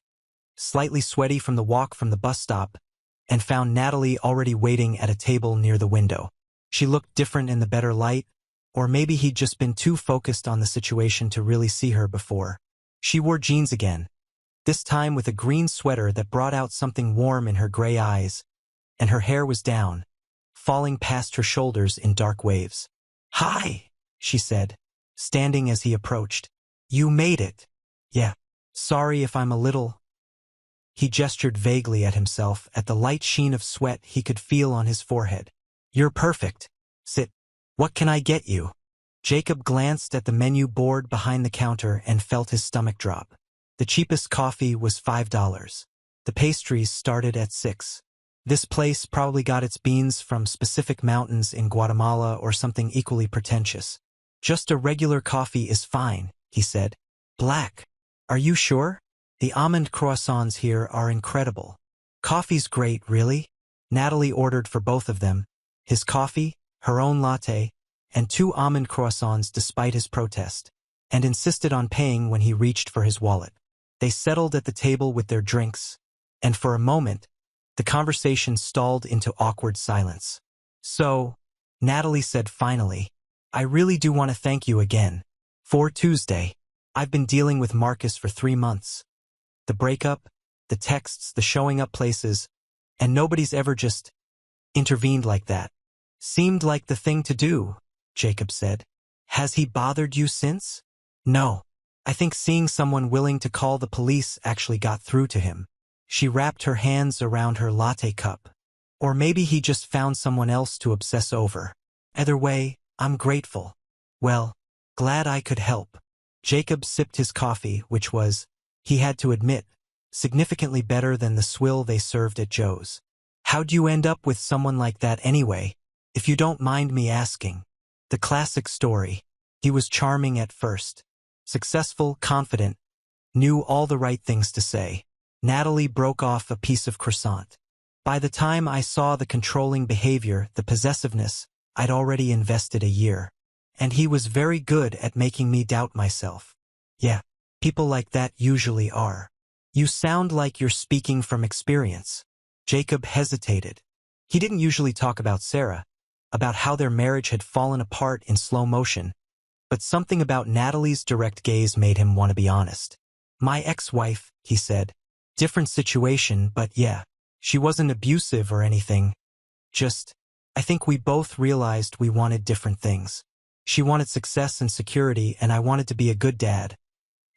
slightly sweaty from the walk from the bus stop, and found Natalie already waiting at a table near the window. She looked different in the better light, or maybe he'd just been too focused on the situation to really see her before. She wore jeans again, this time with a green sweater that brought out something warm in her gray eyes, and her hair was down, falling past her shoulders in dark waves. "Hi," she said, standing as he approached. "You made it." "Yeah. Sorry if I'm a little—" He gestured vaguely at himself at the light sheen of sweat he could feel on his forehead. "You're perfect. Sit. What can I get you?" Jacob glanced at the menu board behind the counter and felt his stomach drop. The cheapest coffee was $5. The pastries started at $6. This place probably got its beans from specific mountains in Guatemala or something equally pretentious. "Just a regular coffee is fine," he said. "Black. Are you sure? The almond croissants here are incredible." "Coffee's great, really?" Natalie ordered for both of them, his coffee, her own latte, and 2 almond croissants despite his protest, and insisted on paying when he reached for his wallet. They settled at the table with their drinks, and for a moment, the conversation stalled into awkward silence. "So," Natalie said finally, "I really do want to thank you again. For Tuesday. I've been dealing with Marcus for 3 months. The breakup, the texts, the showing up places, and nobody's ever just intervened like that. Seemed like the thing to do," Jacob said. "Has he bothered you since?" "No. I think seeing someone willing to call the police actually got through to him." She wrapped her hands around her latte cup. "Or maybe he just found someone else to obsess over. Either way, I'm grateful." "Well, glad I could help." Jacob sipped his coffee, which was, he had to admit, significantly better than the swill they served at Joe's. "How'd you end up with someone like that anyway, if you don't mind me asking?" The classic story. He was charming at first. Successful, confident, knew all the right things to say. Natalie broke off a piece of croissant. "By the time I saw the controlling behavior, the possessiveness, I'd already invested a year. And he was very good at making me doubt myself." "Yeah, people like that usually are." "You sound like you're speaking from experience." Jacob hesitated. He didn't usually talk about Sarah, about how their marriage had fallen apart in slow motion, but something about Natalie's direct gaze made him want to be honest. My ex-wife, he said. Different situation, but yeah. She wasn't abusive or anything. Just, I think we both realized we wanted different things. She wanted success and security, and I wanted to be a good dad.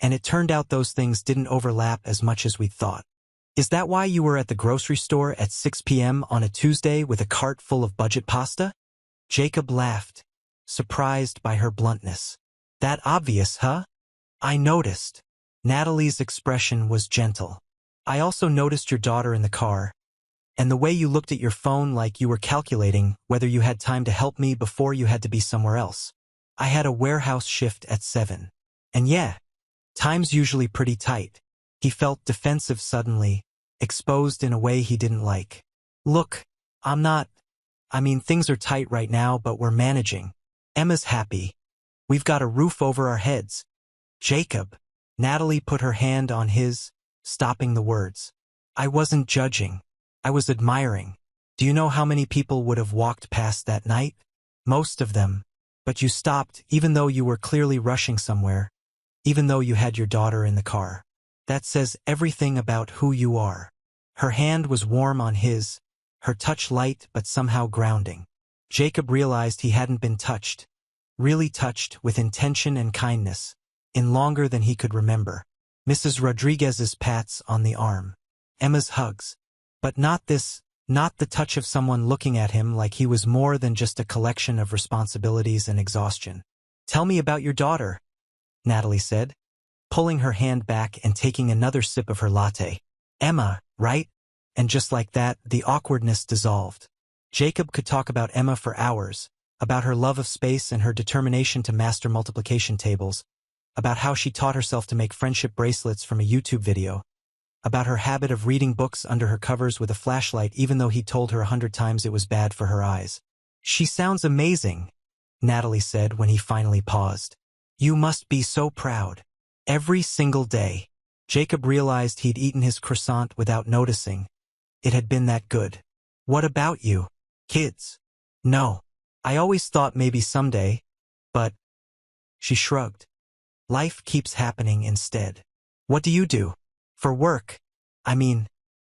And it turned out those things didn't overlap as much as we'd thought. Is that why you were at the grocery store at 6 p.m. on a Tuesday with a cart full of budget pasta? Jacob laughed, surprised by her bluntness. That obvious, huh? I noticed. Natalie's expression was gentle. I also noticed your daughter in the car, and the way you looked at your phone like you were calculating whether you had time to help me before you had to be somewhere else. I had a warehouse shift at 7. And yeah, time's usually pretty tight. He felt defensive suddenly, exposed in a way he didn't like. Look, things are tight right now, but we're managing. Emma's happy. We've got a roof over our heads. Jacob. Natalie put her hand on his, stopping the words. I wasn't judging. I was admiring. Do you know how many people would have walked past that night? Most of them. But you stopped, even though you were clearly rushing somewhere. Even though you had your daughter in the car. That says everything about who you are. Her hand was warm on his, her touch light but somehow grounding. Jacob realized he hadn't been touched. Really touched with intention and kindness. In longer than he could remember. Mrs. Rodriguez's pats on the arm. Emma's hugs. But not the touch of someone looking at him like he was more than just a collection of responsibilities and exhaustion. Tell me about your daughter, Natalie said, pulling her hand back and taking another sip of her latte. Emma, right? And just like that, the awkwardness dissolved. Jacob could talk about Emma for hours, about her love of space and her determination to master multiplication tables, about how she taught herself to make friendship bracelets from a YouTube video, about her habit of reading books under her covers with a flashlight even though he told her 100 times it was bad for her eyes. She sounds amazing, Natalie said when he finally paused. You must be so proud. Every single day. Jacob realized he'd eaten his croissant without noticing. It had been that good. What about you? Kids? No. I always thought maybe someday, but... She shrugged. Life keeps happening instead. What do you do? For work?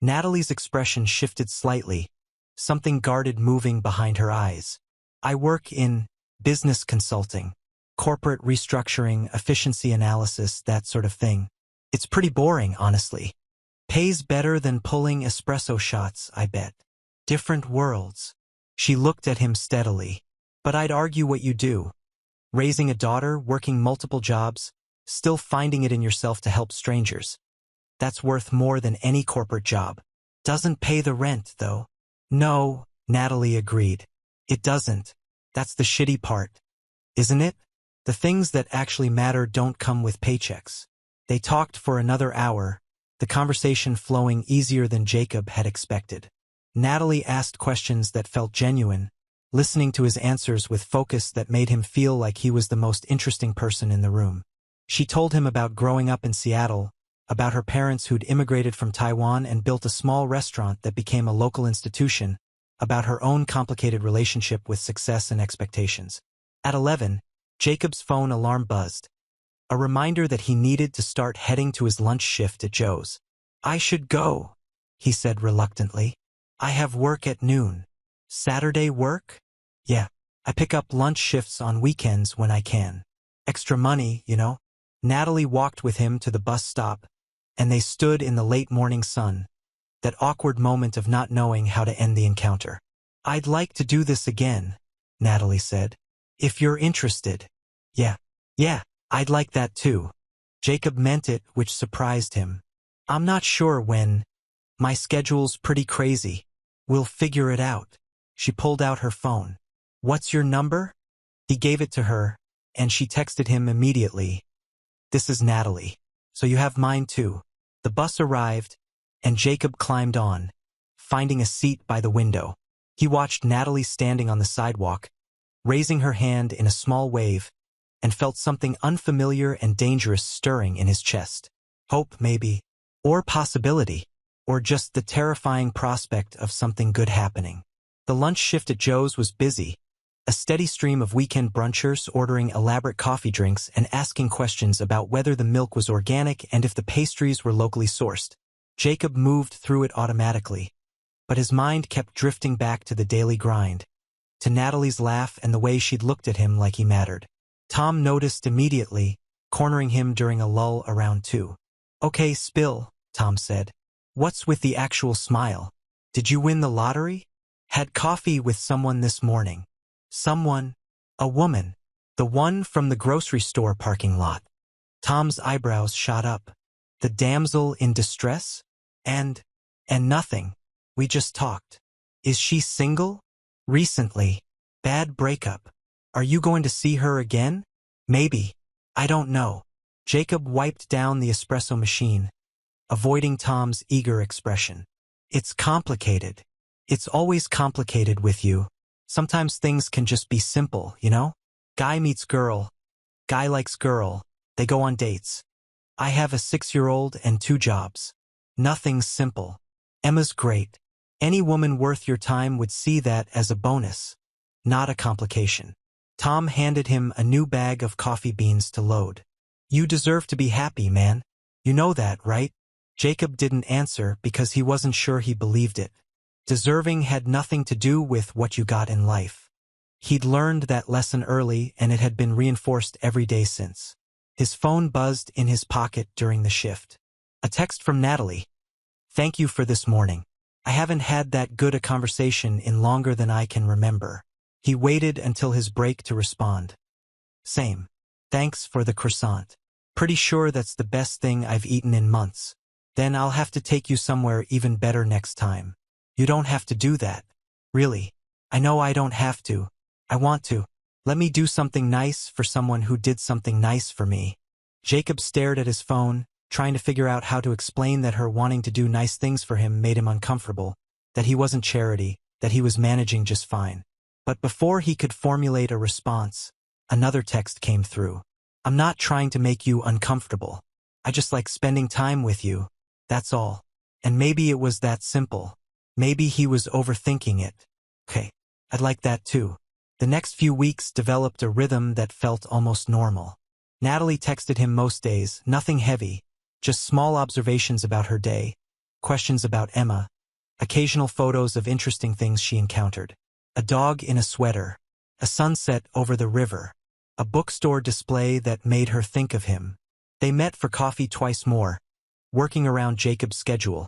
Natalie's expression shifted slightly, something guarded moving behind her eyes. I work in business consulting, corporate restructuring, efficiency analysis, that sort of thing. It's pretty boring, honestly. Pays better than pulling espresso shots, I bet. Different worlds. She looked at him steadily. But I'd argue what you do. Raising a daughter, working multiple jobs, still finding it in yourself to help strangers. That's worth more than any corporate job. Doesn't pay the rent, though. No, Natalie agreed. It doesn't. That's the shitty part. Isn't it? The things that actually matter don't come with paychecks. They talked for another hour, the conversation flowing easier than Jacob had expected. Natalie asked questions that felt genuine, listening to his answers with focus that made him feel like he was the most interesting person in the room. She told him about growing up in Seattle, about her parents who'd immigrated from Taiwan and built a small restaurant that became a local institution, about her own complicated relationship with success and expectations. At 11, Jacob's phone alarm buzzed. A reminder that he needed to start heading to his lunch shift at Joe's. I should go, he said reluctantly. I have work at noon. Saturday work? Yeah, I pick up lunch shifts on weekends when I can. Extra money, you know? Natalie walked with him to the bus stop, and they stood in the late morning sun, that awkward moment of not knowing how to end the encounter. I'd like to do this again, Natalie said. If you're interested. Yeah, I'd like that too. Jacob meant it, which surprised him. I'm not sure when. My schedule's pretty crazy. We'll figure it out. She pulled out her phone. What's your number? He gave it to her, and she texted him immediately. This is Natalie. So you have mine too. The bus arrived, and Jacob climbed on, finding a seat by the window. He watched Natalie standing on the sidewalk, raising her hand in a small wave, and felt something unfamiliar and dangerous stirring in his chest. Hope, maybe. Or possibility. Or just the terrifying prospect of something good happening. The lunch shift at Joe's was busy, A steady stream of weekend brunchers ordering elaborate coffee drinks and asking questions about whether the milk was organic and if the pastries were locally sourced. Jacob moved through it automatically, but his mind kept drifting back to the daily grind, to Natalie's laugh and the way she'd looked at him like he mattered. Tom noticed immediately, cornering him during a lull around 2. "Okay, spill," Tom said. "What's with the actual smile? Did you win the lottery? Had coffee with someone this morning." "Someone? A woman. The one from the grocery store parking lot." Tom's eyebrows shot up. "The damsel in distress? And nothing. We just talked." "Is she single?" "Recently. Bad breakup. Are you going to see her again?" "Maybe. I don't know." Jacob wiped down the espresso machine, avoiding Tom's eager expression. "It's complicated. It's always complicated with you. Sometimes things can just be simple, you know? Guy meets girl. Guy likes girl. They go on dates. I have a 6-year-old and 2 jobs. Nothing's simple. Emma's great. Any woman worth your time would see that as a bonus, not a complication." Tom handed him a new bag of coffee beans to load. "You deserve to be happy, man. You know that, right?" Jacob didn't answer because he wasn't sure he believed it. Deserving had nothing to do with what you got in life. He'd learned that lesson early, and it had been reinforced every day since. His phone buzzed in his pocket during the shift. A text from Natalie. "Thank you for this morning. I haven't had that good a conversation in longer than I can remember." He waited until his break to respond. "Same. Thanks for the croissant. Pretty sure that's the best thing I've eaten in months. Then I'll have to take you somewhere even better next time." "You don't have to do that." "Really? I know I don't have to. I want to. Let me do something nice for someone who did something nice for me." Jacob stared at his phone, trying to figure out how to explain that her wanting to do nice things for him made him uncomfortable, that he wasn't charity, that he was managing just fine. But before he could formulate a response, another text came through. "I'm not trying to make you uncomfortable. I just like spending time with you. That's all." And maybe it was that simple. Maybe he was overthinking it. Okay, I'd like that too. The next few weeks developed a rhythm that felt almost normal. Natalie texted him most days, nothing heavy, just small observations about her day, questions about Emma, occasional photos of interesting things she encountered. A dog in a sweater, a sunset over the river, a bookstore display that made her think of him. They met for coffee twice more, working around Jacob's schedule,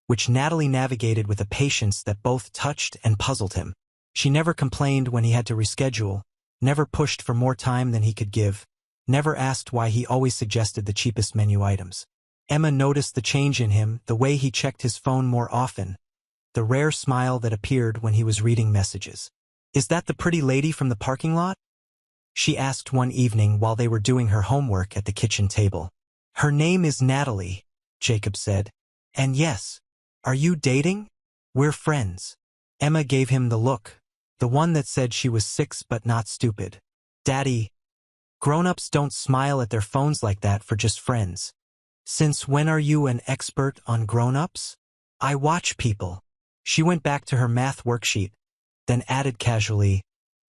which Natalie navigated with a patience that both touched and puzzled him. She never complained when he had to reschedule, never pushed for more time than he could give, never asked why he always suggested the cheapest menu items. Emma noticed the change in him, the way he checked his phone more often, the rare smile that appeared when he was reading messages. "Is that the pretty lady from the parking lot?" she asked one evening while they were doing her homework at the kitchen table. "Her name is Natalie," Jacob said. "And yes. Are you dating?" "We're friends." Emma gave him the look, the one that said she was 6 but not stupid. "Daddy, grown-ups don't smile at their phones like that for just friends. Since when are you an expert on grown-ups?" "I watch people." She went back to her math worksheet, then added casually,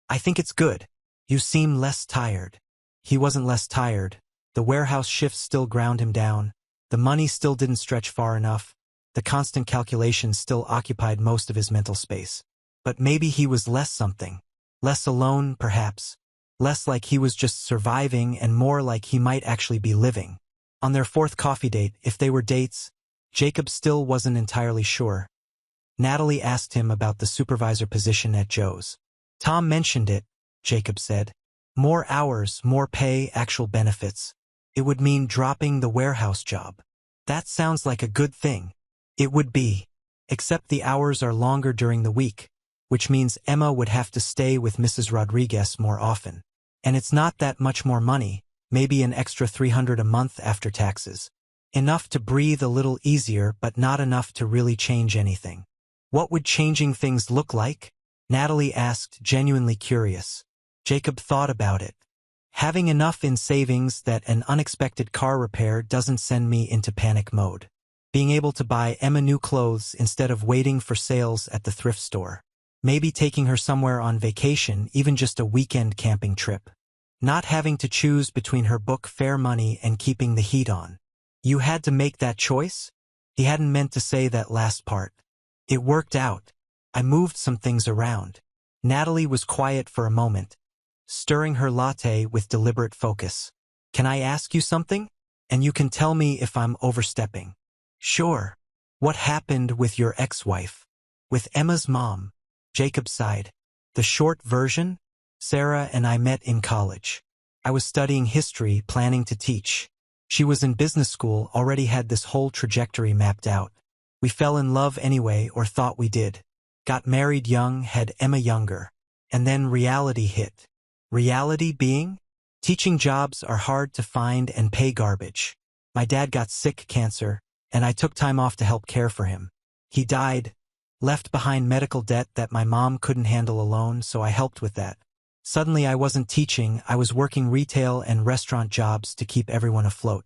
"I think it's good. You seem less tired." He wasn't less tired. The warehouse shifts still ground him down. The money still didn't stretch far enough. The constant calculations still occupied most of his mental space. But maybe he was less something. Less alone, perhaps. Less like he was just surviving and more like he might actually be living. On their 4th coffee date, if they were dates, Jacob still wasn't entirely sure. Natalie asked him about the supervisor position at Joe's. "Tom mentioned it," Jacob said. "More hours, more pay, actual benefits. It would mean dropping the warehouse job." "That sounds like a good thing." "It would be. Except the hours are longer during the week, which means Emma would have to stay with Mrs. Rodriguez more often. And it's not that much more money, maybe an extra $300 a month after taxes. Enough to breathe a little easier, but not enough to really change anything." "What would changing things look like?" Natalie asked, genuinely curious. Jacob thought about it. "Having enough in savings that an unexpected car repair doesn't send me into panic mode. Being able to buy Emma new clothes instead of waiting for sales at the thrift store. Maybe taking her somewhere on vacation, even just a weekend camping trip. Not having to choose between her book fare money and keeping the heat on. You had to make that choice? He hadn't meant to say that last part. It worked out. I moved some things around. Natalie was quiet for a moment, stirring her latte with deliberate focus. Can I ask you something? And you can tell me if I'm overstepping. Sure. What happened with your ex-wife? With Emma's mom? Jacob sighed. The short version? Sarah and I met in college. I was studying history, planning to teach. She was in business school, already had this whole trajectory mapped out. We fell in love anyway, or thought we did. Got married young, had Emma younger. And then reality hit. Reality being? Teaching jobs are hard to find and pay garbage. My dad got sick, cancer, and I took time off to help care for him. He died, left behind medical debt that my mom couldn't handle alone, so I helped with that. Suddenly I wasn't teaching, I was working retail and restaurant jobs to keep everyone afloat.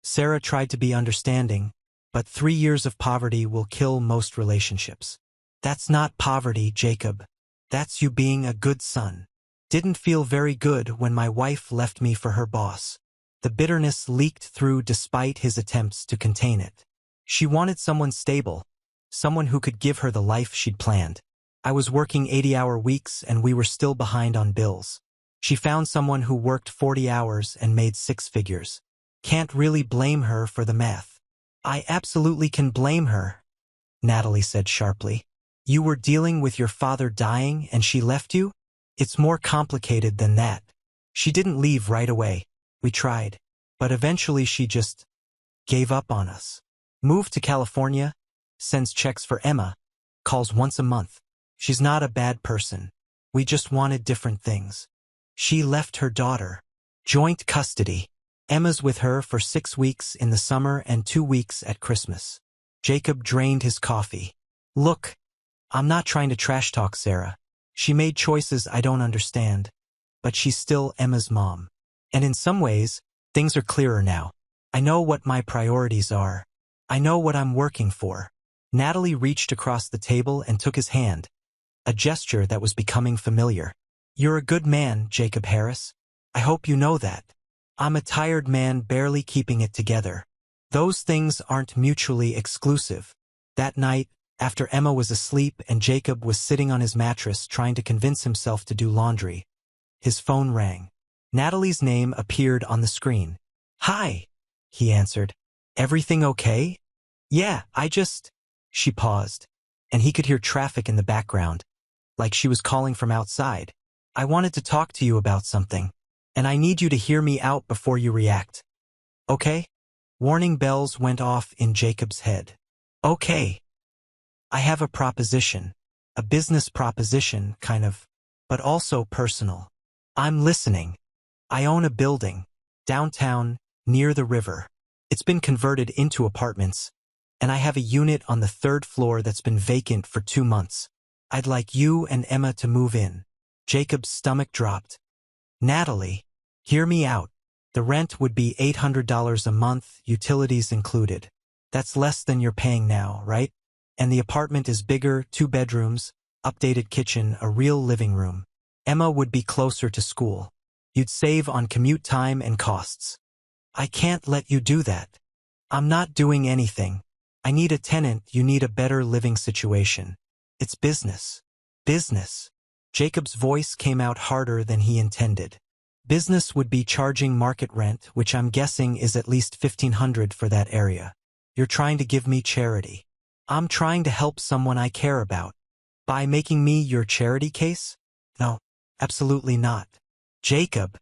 Sarah tried to be understanding, but 3 years of poverty will kill most relationships. That's not poverty, Jacob. That's you being a good son. Didn't feel very good when my wife left me for her boss. The bitterness leaked through despite his attempts to contain it. She wanted someone stable, someone who could give her the life she'd planned. I was working 80-hour weeks and we were still behind on bills. She found someone who worked 40 hours and made 6 figures. Can't really blame her for the math. I absolutely can blame her, Natalie said sharply. You were dealing with your father dying and she left you? It's more complicated than that. She didn't leave right away. We tried. But eventually she just gave up on us. Moved to California, sends checks for Emma, calls once a month. She's not a bad person. We just wanted different things. She left her daughter. Joint custody. Emma's with her for 6 weeks in the summer and 2 weeks at Christmas. Jacob drained his coffee. Look, I'm not trying to trash talk Sarah. She made choices I don't understand, but she's still Emma's mom. And in some ways, things are clearer now. I know what my priorities are. I know what I'm working for. Natalie reached across the table and took his hand, a gesture that was becoming familiar. You're a good man, Jacob Harris. I hope you know that. I'm a tired man barely keeping it together. Those things aren't mutually exclusive. That night, after Emma was asleep and Jacob was sitting on his mattress trying to convince himself to do laundry, his phone rang. Natalie's name appeared on the screen. Hi, he answered. Everything okay? Yeah, She paused, and he could hear traffic in the background, like she was calling from outside. I wanted to talk to you about something, and I need you to hear me out before you react. Okay? Warning bells went off in Jacob's head. Okay. I have a proposition. A business proposition, kind of, but also personal. I'm listening. I own a building, downtown, near the river. It's been converted into apartments, and I have a unit on the 3rd floor that's been vacant for 2 months. I'd like you and Emma to move in. Jacob's stomach dropped. Natalie, hear me out. The rent would be $800 a month, utilities included. That's less than you're paying now, right? And the apartment is bigger, 2 bedrooms, updated kitchen, a real living room. Emma would be closer to school. You'd save on commute time and costs. I can't let you do that. I'm not doing anything. I need a tenant, you need a better living situation. It's business. Business. Jacob's voice came out harder than he intended. Business would be charging market rent, which I'm guessing is at least $1,500 for that area. You're trying to give me charity. I'm trying to help someone I care about. By making me your charity case? No, absolutely not. Jacob,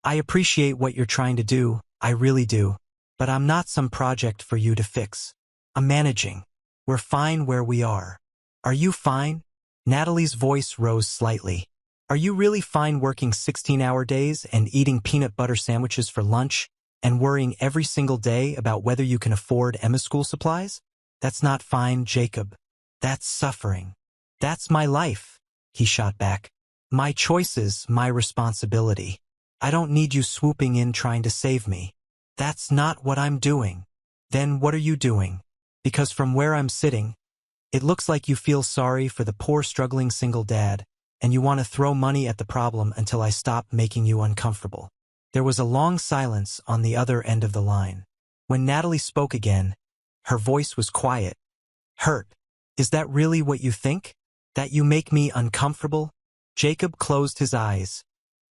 I appreciate what you're trying to do, I really do. But I'm not some project for you to fix. I'm managing. We're fine where we are. Are you fine? Natalie's voice rose slightly. Are you really fine working 16-hour days and eating peanut butter sandwiches for lunch and worrying every single day about whether you can afford Emma's school supplies? That's not fine, Jacob. That's suffering. That's my life, he shot back. My choices, my responsibility. I don't need you swooping in trying to save me. That's not what I'm doing. Then what are you doing? Because from where I'm sitting, It looks like you feel sorry for the poor struggling single dad, and you want to throw money at the problem until I stop making you uncomfortable. There was a long silence on the other end of the line. When Natalie spoke again, her voice was quiet. Hurt. Is that really what you think? That you make me uncomfortable? Jacob closed his eyes,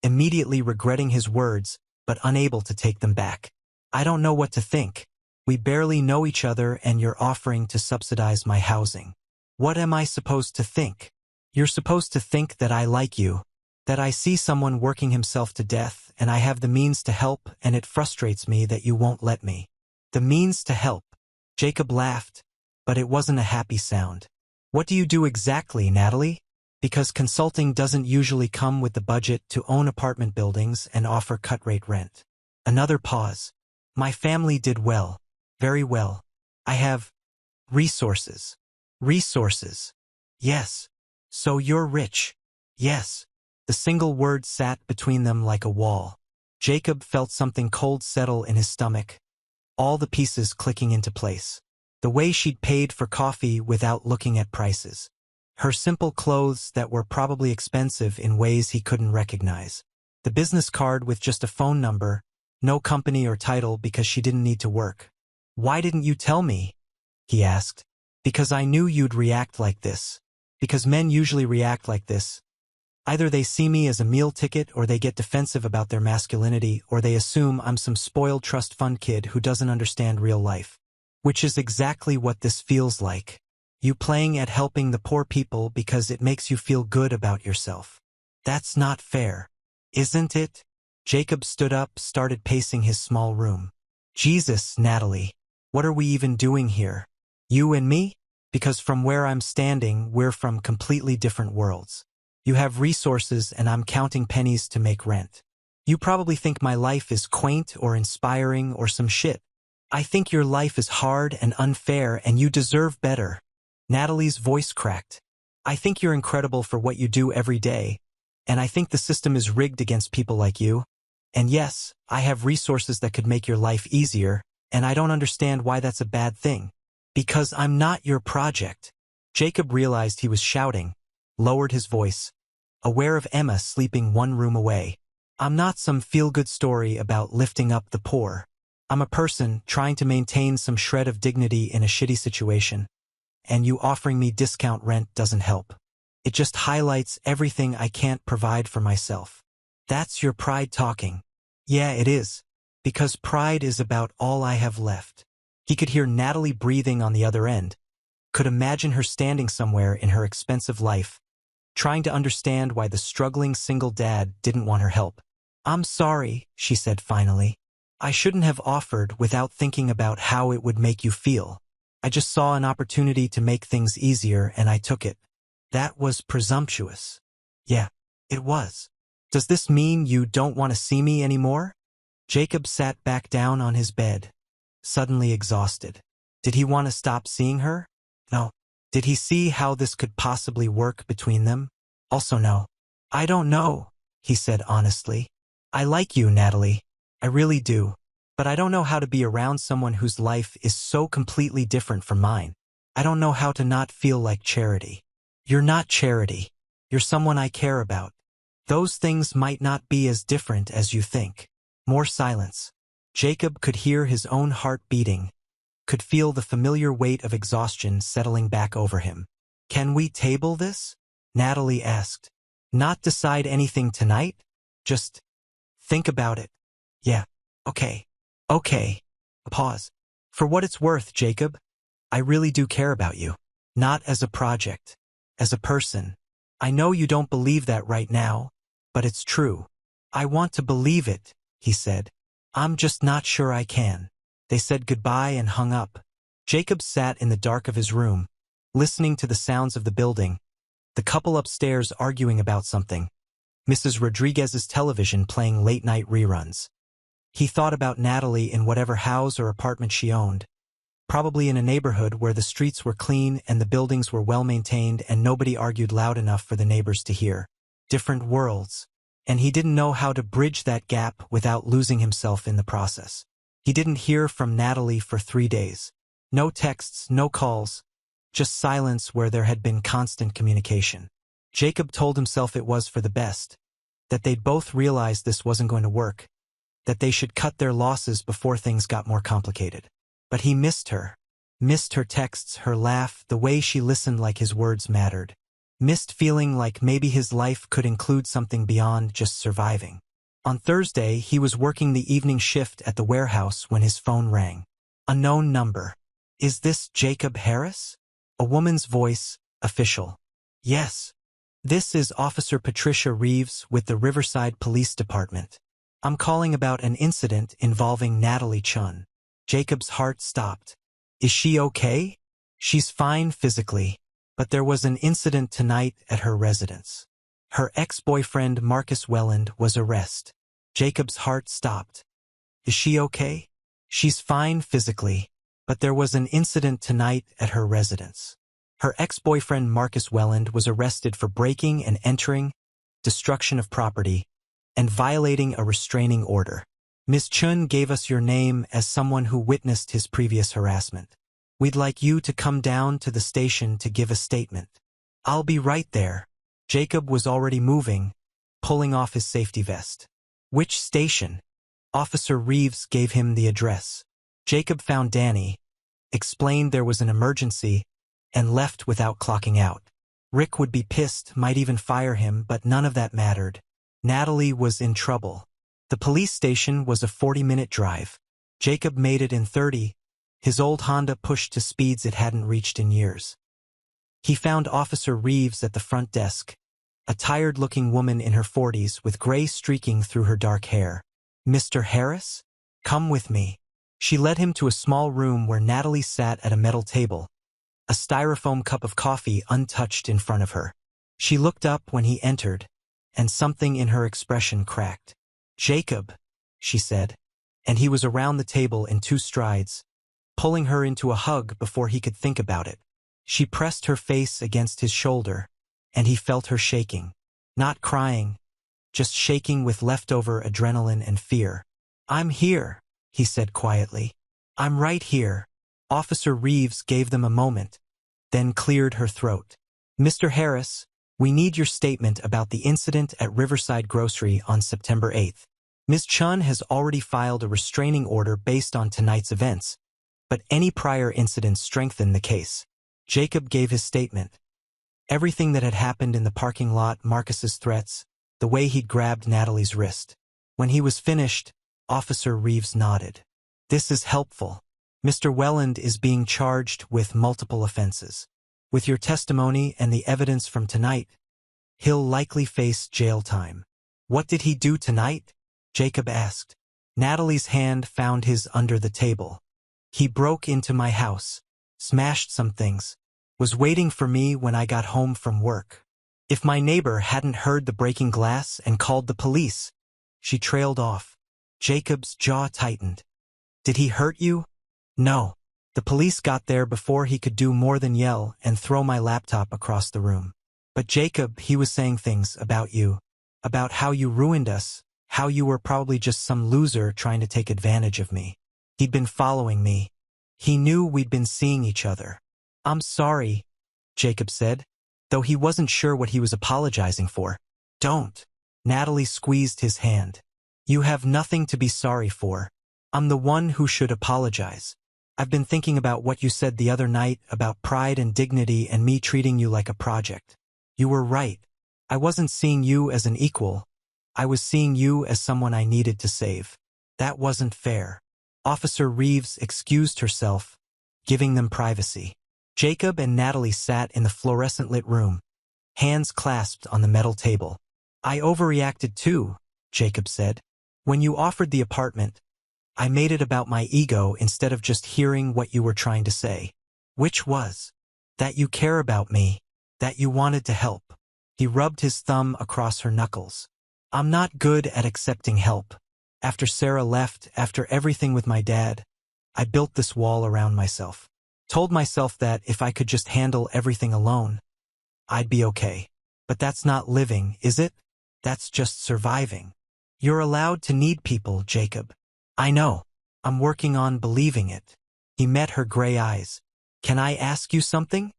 immediately regretting his words, but unable to take them back. I don't know what to think. We barely know each other and you're offering to subsidize my housing. What am I supposed to think? You're supposed to think that I like you, that I see someone working himself to death and I have the means to help, and it frustrates me that you won't let me. The means to help. Jacob laughed, but it wasn't a happy sound. What do you do exactly, Natalie? Because consulting doesn't usually come with the budget to own apartment buildings and offer cut-rate rent. Another pause. My family did well. Very well. I have resources. Resources. Yes. So you're rich. Yes. The single word sat between them like a wall. Jacob felt something cold settle in his stomach, all the pieces clicking into place. The way she'd paid for coffee without looking at prices. Her simple clothes that were probably expensive in ways he couldn't recognize. The business card with just a phone number, no company or title because she didn't need to work. Why didn't you tell me? He asked. Because I knew you'd react like this. Because men usually react like this. Either they see me as a meal ticket or they get defensive about their masculinity or they assume I'm some spoiled trust fund kid who doesn't understand real life. Which is exactly what this feels like. You playing at helping the poor people because it makes you feel good about yourself. That's not fair. Isn't it? Jacob stood up, started pacing his small room. Jesus, Natalie. What are we even doing here? You and me? Because from where I'm standing, we're from completely different worlds. You have resources and I'm counting pennies to make rent. You probably think my life is quaint or inspiring or some shit. I think your life is hard and unfair and you deserve better. Natalie's voice cracked. I think you're incredible for what you do every day, and I think the system is rigged against people like you. And yes, I have resources that could make your life easier, and I don't understand why that's a bad thing. Because I'm not your project. Jacob realized he was shouting, lowered his voice, aware of Emma sleeping one room away. I'm not some feel-good story about lifting up the poor. I'm a person trying to maintain some shred of dignity in a shitty situation. And you offering me discount rent doesn't help. It just highlights everything I can't provide for myself. That's your pride talking. Yeah, it is. Because pride is about all I have left. He could hear Natalie breathing on the other end. Could imagine her standing somewhere in her expensive life, trying to understand why the struggling single dad didn't want her help. I'm sorry, she said finally. I shouldn't have offered without thinking about how it would make you feel. I just saw an opportunity to make things easier and I took it. That was presumptuous. Yeah, it was. Does this mean you don't want to see me anymore? Jacob sat back down on his bed, suddenly exhausted. Did he want to stop seeing her? No. Did he see how this could possibly work between them? Also no. I don't know, he said honestly. I like you, Natalie. I really do. But I don't know how to be around someone whose life is so completely different from mine. I don't know how to not feel like Charity. You're not Charity. You're someone I care about. Those things might not be as different as you think. More silence. Jacob could hear his own heart beating, could feel the familiar weight of exhaustion settling back over him. Can we table this? Natalie asked. Not decide anything tonight? Just think about it. Yeah. Okay. Okay. A pause. For what it's worth, Jacob, I really do care about you. Not as a project. As a person. I know you don't believe that right now, but it's true. I want to believe it, he said. I'm just not sure I can. They said goodbye and hung up. Jacob sat in the dark of his room, listening to the sounds of the building, the couple upstairs arguing about something, Mrs. Rodriguez's television playing late-night reruns. He thought about Natalie in whatever house or apartment she owned, probably in a neighborhood where the streets were clean and the buildings were well-maintained and nobody argued loud enough for the neighbors to hear. Different worlds. And he didn't know how to bridge that gap without losing himself in the process. He didn't hear from Natalie for 3 days. No texts, no calls. just silence where there had been constant communication. Jacob told himself it was for the best, that they'd both realized this wasn't going to work, that they should cut their losses before things got more complicated. But he missed her. Missed her texts, her laugh, the way she listened like his words mattered. Missed feeling like maybe his life could include something beyond just surviving. On Thursday, he was working the evening shift at the warehouse when his phone rang. Unknown number. Is this Jacob Harris? A woman's voice, official. Yes. This is Officer Patricia Reeves with the Riverside Police Department. I'm calling about an incident involving Natalie Chen. Jacob's heart stopped. Is she okay? She's fine physically, but there was an incident tonight at her residence. Her ex-boyfriend Marcus Welland was arrested. Jacob's heart stopped. Is she okay? She's fine physically, but there was an incident tonight at her residence. Her ex-boyfriend Marcus Welland was arrested for breaking and entering, destruction of property, and violating a restraining order. Ms. Chun gave us your name as someone who witnessed his previous harassment. We'd like you to come down to the station to give a statement. I'll be right there. Jacob was already moving, pulling off his safety vest. Which station? Officer Reeves gave him the address. Jacob found Danny, explained there was an emergency, and left without clocking out. Rick would be pissed, might even fire him, but none of that mattered. Natalie was in trouble. The police station was a 40-minute drive. Jacob made it in 30. His old Honda pushed to speeds it hadn't reached in years. He found Officer Reeves at the front desk, a tired-looking woman in her 40s with gray streaking through her dark hair. Mr. Harris? Come with me. She led him to a small room where Natalie sat at a metal table, a styrofoam cup of coffee untouched in front of her. She looked up when he entered, and something in her expression cracked. Jacob, she said, and he was around the table in 2 strides, pulling her into a hug before he could think about it. She pressed her face against his shoulder, and he felt her shaking. Not crying, just shaking with leftover adrenaline and fear. I'm here, he said quietly. I'm right here. Officer Reeves gave them a moment, then cleared her throat. Mr. Harris, we need your statement about the incident at Riverside Grocery on September 8th. Ms. Chun has already filed a restraining order based on tonight's events, but any prior incidents strengthen the case. Jacob gave his statement. Everything that had happened in the parking lot, Marcus's threats, the way he'd grabbed Natalie's wrist. When he was finished, Officer Reeves nodded. This is helpful. Mr. Welland is being charged with multiple offenses. With your testimony and the evidence from tonight, he'll likely face jail time. What did he do tonight? Jacob asked. Natalie's hand found his under the table. He broke into my house, smashed some things, was waiting for me when I got home from work. If my neighbor hadn't heard the breaking glass and called the police, she trailed off. Jacob's jaw tightened. Did he hurt you? No. The police got there before he could do more than yell and throw my laptop across the room. But Jacob, he was saying things about you, about how you ruined us, how you were probably just some loser trying to take advantage of me. He'd been following me. He knew we'd been seeing each other. I'm sorry, Jacob said, though he wasn't sure what he was apologizing for. Don't. Natalie squeezed his hand. You have nothing to be sorry for. I'm the one who should apologize. I've been thinking about what you said the other night about pride and dignity and me treating you like a project. You were right. I wasn't seeing you as an equal. I was seeing you as someone I needed to save. That wasn't fair. Officer Reeves excused herself, giving them privacy. Jacob and Natalie sat in the fluorescent-lit room, hands clasped on the metal table. I overreacted too, Jacob said. When you offered the apartment, I made it about my ego instead of just hearing what you were trying to say. Which was? That you care about me, that you wanted to help. He rubbed his thumb across her knuckles. I'm not good at accepting help. After Sarah left, after everything with my dad, I built this wall around myself. Told myself that if I could just handle everything alone, I'd be okay. But that's not living, is it? That's just surviving. You're allowed to need people, Jacob. I know. I'm working on believing it. He met her gray eyes. Can I ask you something?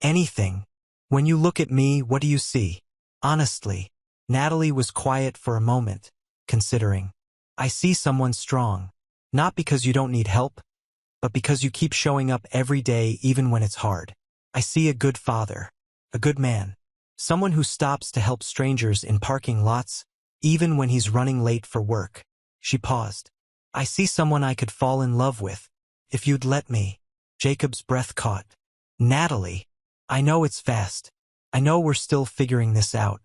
Anything. When you look at me, what do you see? Honestly. Natalie was quiet for a moment, considering. I see someone strong. Not because you don't need help, but because you keep showing up every day even when it's hard. I see a good father. A good man. Someone who stops to help strangers in parking lots, even when he's running late for work. She paused. I see someone I could fall in love with. If you'd let me. Jacob's breath caught. Natalie. I know it's fast. I know we're still figuring this out.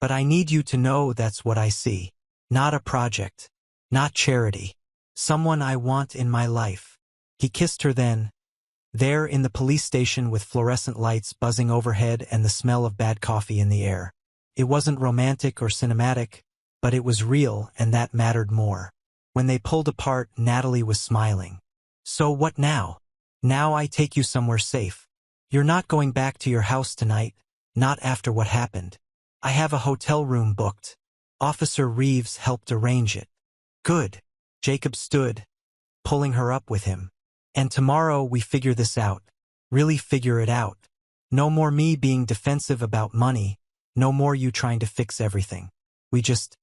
But I need you to know that's what I see. Not a project. Not charity. Someone I want in my life. He kissed her then. There in the police station with fluorescent lights buzzing overhead and the smell of bad coffee in the air. It wasn't romantic or cinematic, but it was real, and that mattered more. When they pulled apart, Natalie was smiling. So what now? Now I take you somewhere safe. You're not going back to your house tonight, not after what happened. I have a hotel room booked. Officer Reeves helped arrange it. Good. Jacob stood, pulling her up with him. And tomorrow we figure this out. Really figure it out. No more me being defensive about money. No more you trying to fix everything. We just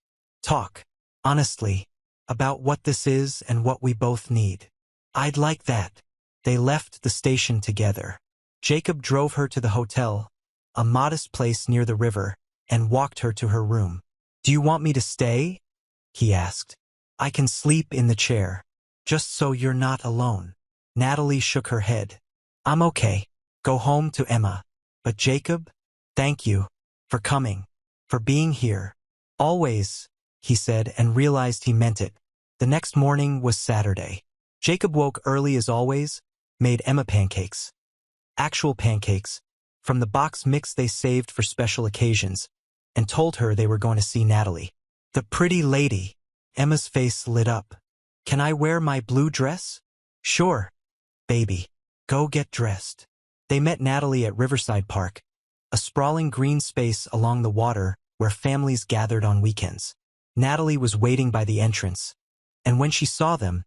talk, honestly, about what this is and what we both need. I'd like that. They left the station together. Jacob drove her to the hotel, a modest place near the river, and walked her to her room. Do you want me to stay? He asked. I can sleep in the chair, just so you're not alone. Natalie shook her head. I'm okay. Go home to Emma. But Jacob, thank you for coming, for being here. Always, he said, and realized he meant it. The next morning was Saturday. Jacob woke early as always, made Emma pancakes. Actual pancakes, from the box mix they saved for special occasions, and told her they were going to see Natalie. The pretty lady. Emma's face lit up. Can I wear my blue dress? Sure. Baby, go get dressed. They met Natalie at Riverside Park, a sprawling green space along the water where families gathered on weekends. Natalie was waiting by the entrance, and when she saw them,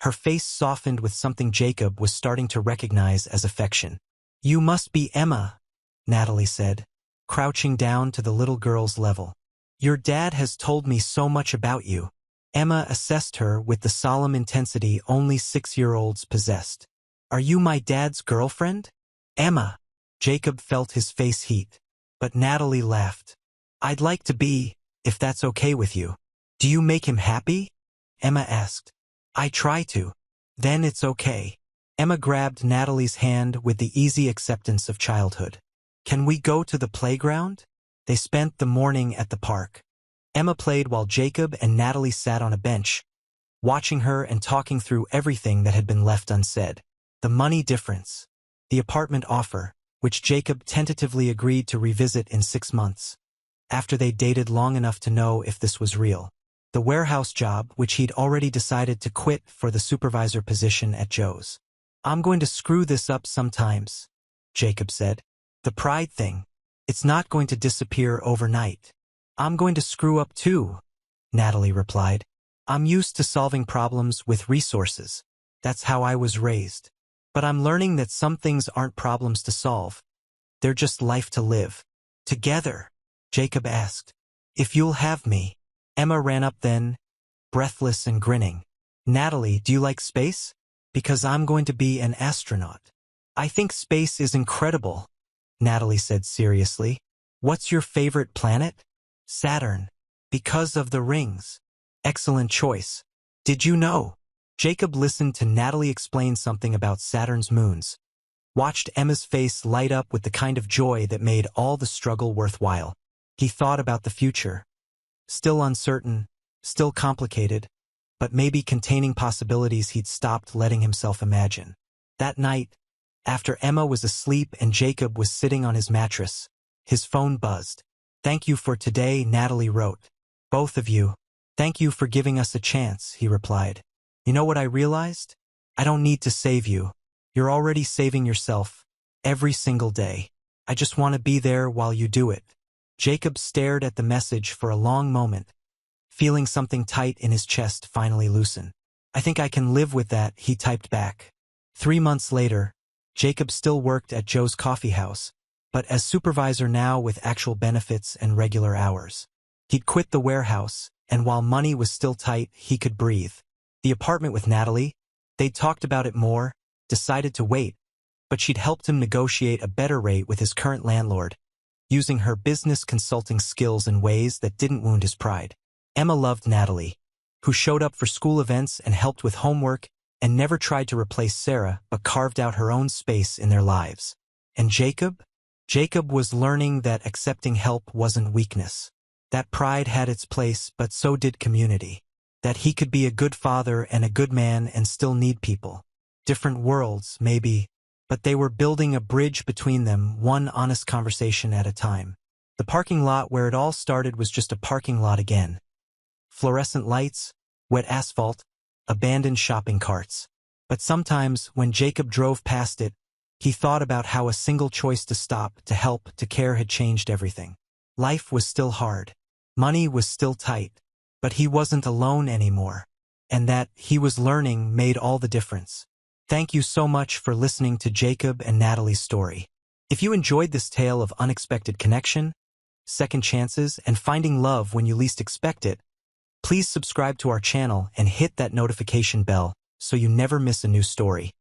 her face softened with something Jacob was starting to recognize as affection. You must be Emma, Natalie said, crouching down to the little girl's level. Your dad has told me so much about you. Emma assessed her with the solemn intensity only 6-year-olds possessed. Are you my dad's girlfriend? Emma. Jacob felt his face heat, but Natalie laughed. I'd like to be, if that's okay with you. Do you make him happy? Emma asked. I try to. Then it's okay. Emma grabbed Natalie's hand with the easy acceptance of childhood. Can we go to the playground? They spent the morning at the park. Emma played while Jacob and Natalie sat on a bench, watching her and talking through everything that had been left unsaid. The money difference. The apartment offer, which Jacob tentatively agreed to revisit in 6 months, after they dated long enough to know if this was real. The warehouse job, which he'd already decided to quit for the supervisor position at Joe's. I'm going to screw this up sometimes, Jacob said. The pride thing. It's not going to disappear overnight. I'm going to screw up too, Natalie replied. I'm used to solving problems with resources. That's how I was raised. But I'm learning that some things aren't problems to solve. They're just life to live. Together, Jacob asked. If you'll have me. Emma ran up then, breathless and grinning. Natalie, do you like space? Because I'm going to be an astronaut. I think space is incredible, Natalie said seriously. What's your favorite planet? Saturn. Because of the rings. Excellent choice. Did you know? Jacob listened to Natalie explain something about Saturn's moons, watched Emma's face light up with the kind of joy that made all the struggle worthwhile. He thought about the future. Still uncertain, still complicated, but maybe containing possibilities he'd stopped letting himself imagine. That night, after Emma was asleep and Jacob was sitting on his mattress, his phone buzzed. Thank you for today, Natalie wrote. Both of you. Thank you for giving us a chance, he replied. You know what I realized? I don't need to save you. You're already saving yourself, every single day. I just want to be there while you do it. Jacob stared at the message for a long moment, feeling something tight in his chest finally loosen. I think I can live with that, he typed back. 3 months later, Jacob still worked at Joe's coffee house, but as supervisor now with actual benefits and regular hours. He'd quit the warehouse, and while money was still tight, he could breathe. The apartment with Natalie, they'd talked about it more, decided to wait, but she'd helped him negotiate a better rate with his current landlord, using her business consulting skills in ways that didn't wound his pride. Emma loved Natalie, who showed up for school events and helped with homework and never tried to replace Sarah but carved out her own space in their lives. And Jacob? Jacob was learning that accepting help wasn't weakness. That pride had its place, but so did community. That he could be a good father and a good man and still need people. Different worlds, maybe, but they were building a bridge between them, one honest conversation at a time. The parking lot where it all started was just a parking lot again. Fluorescent lights, wet asphalt, abandoned shopping carts. But sometimes, when Jacob drove past it, he thought about how a single choice to stop, to help, to care had changed everything. Life was still hard. Money was still tight. But he wasn't alone anymore. And that he was learning made all the difference. Thank you so much for listening to Jacob and Natalie's story. If you enjoyed this tale of unexpected connection, second chances, and finding love when you least expect it, please subscribe to our channel and hit that notification bell so you never miss a new story.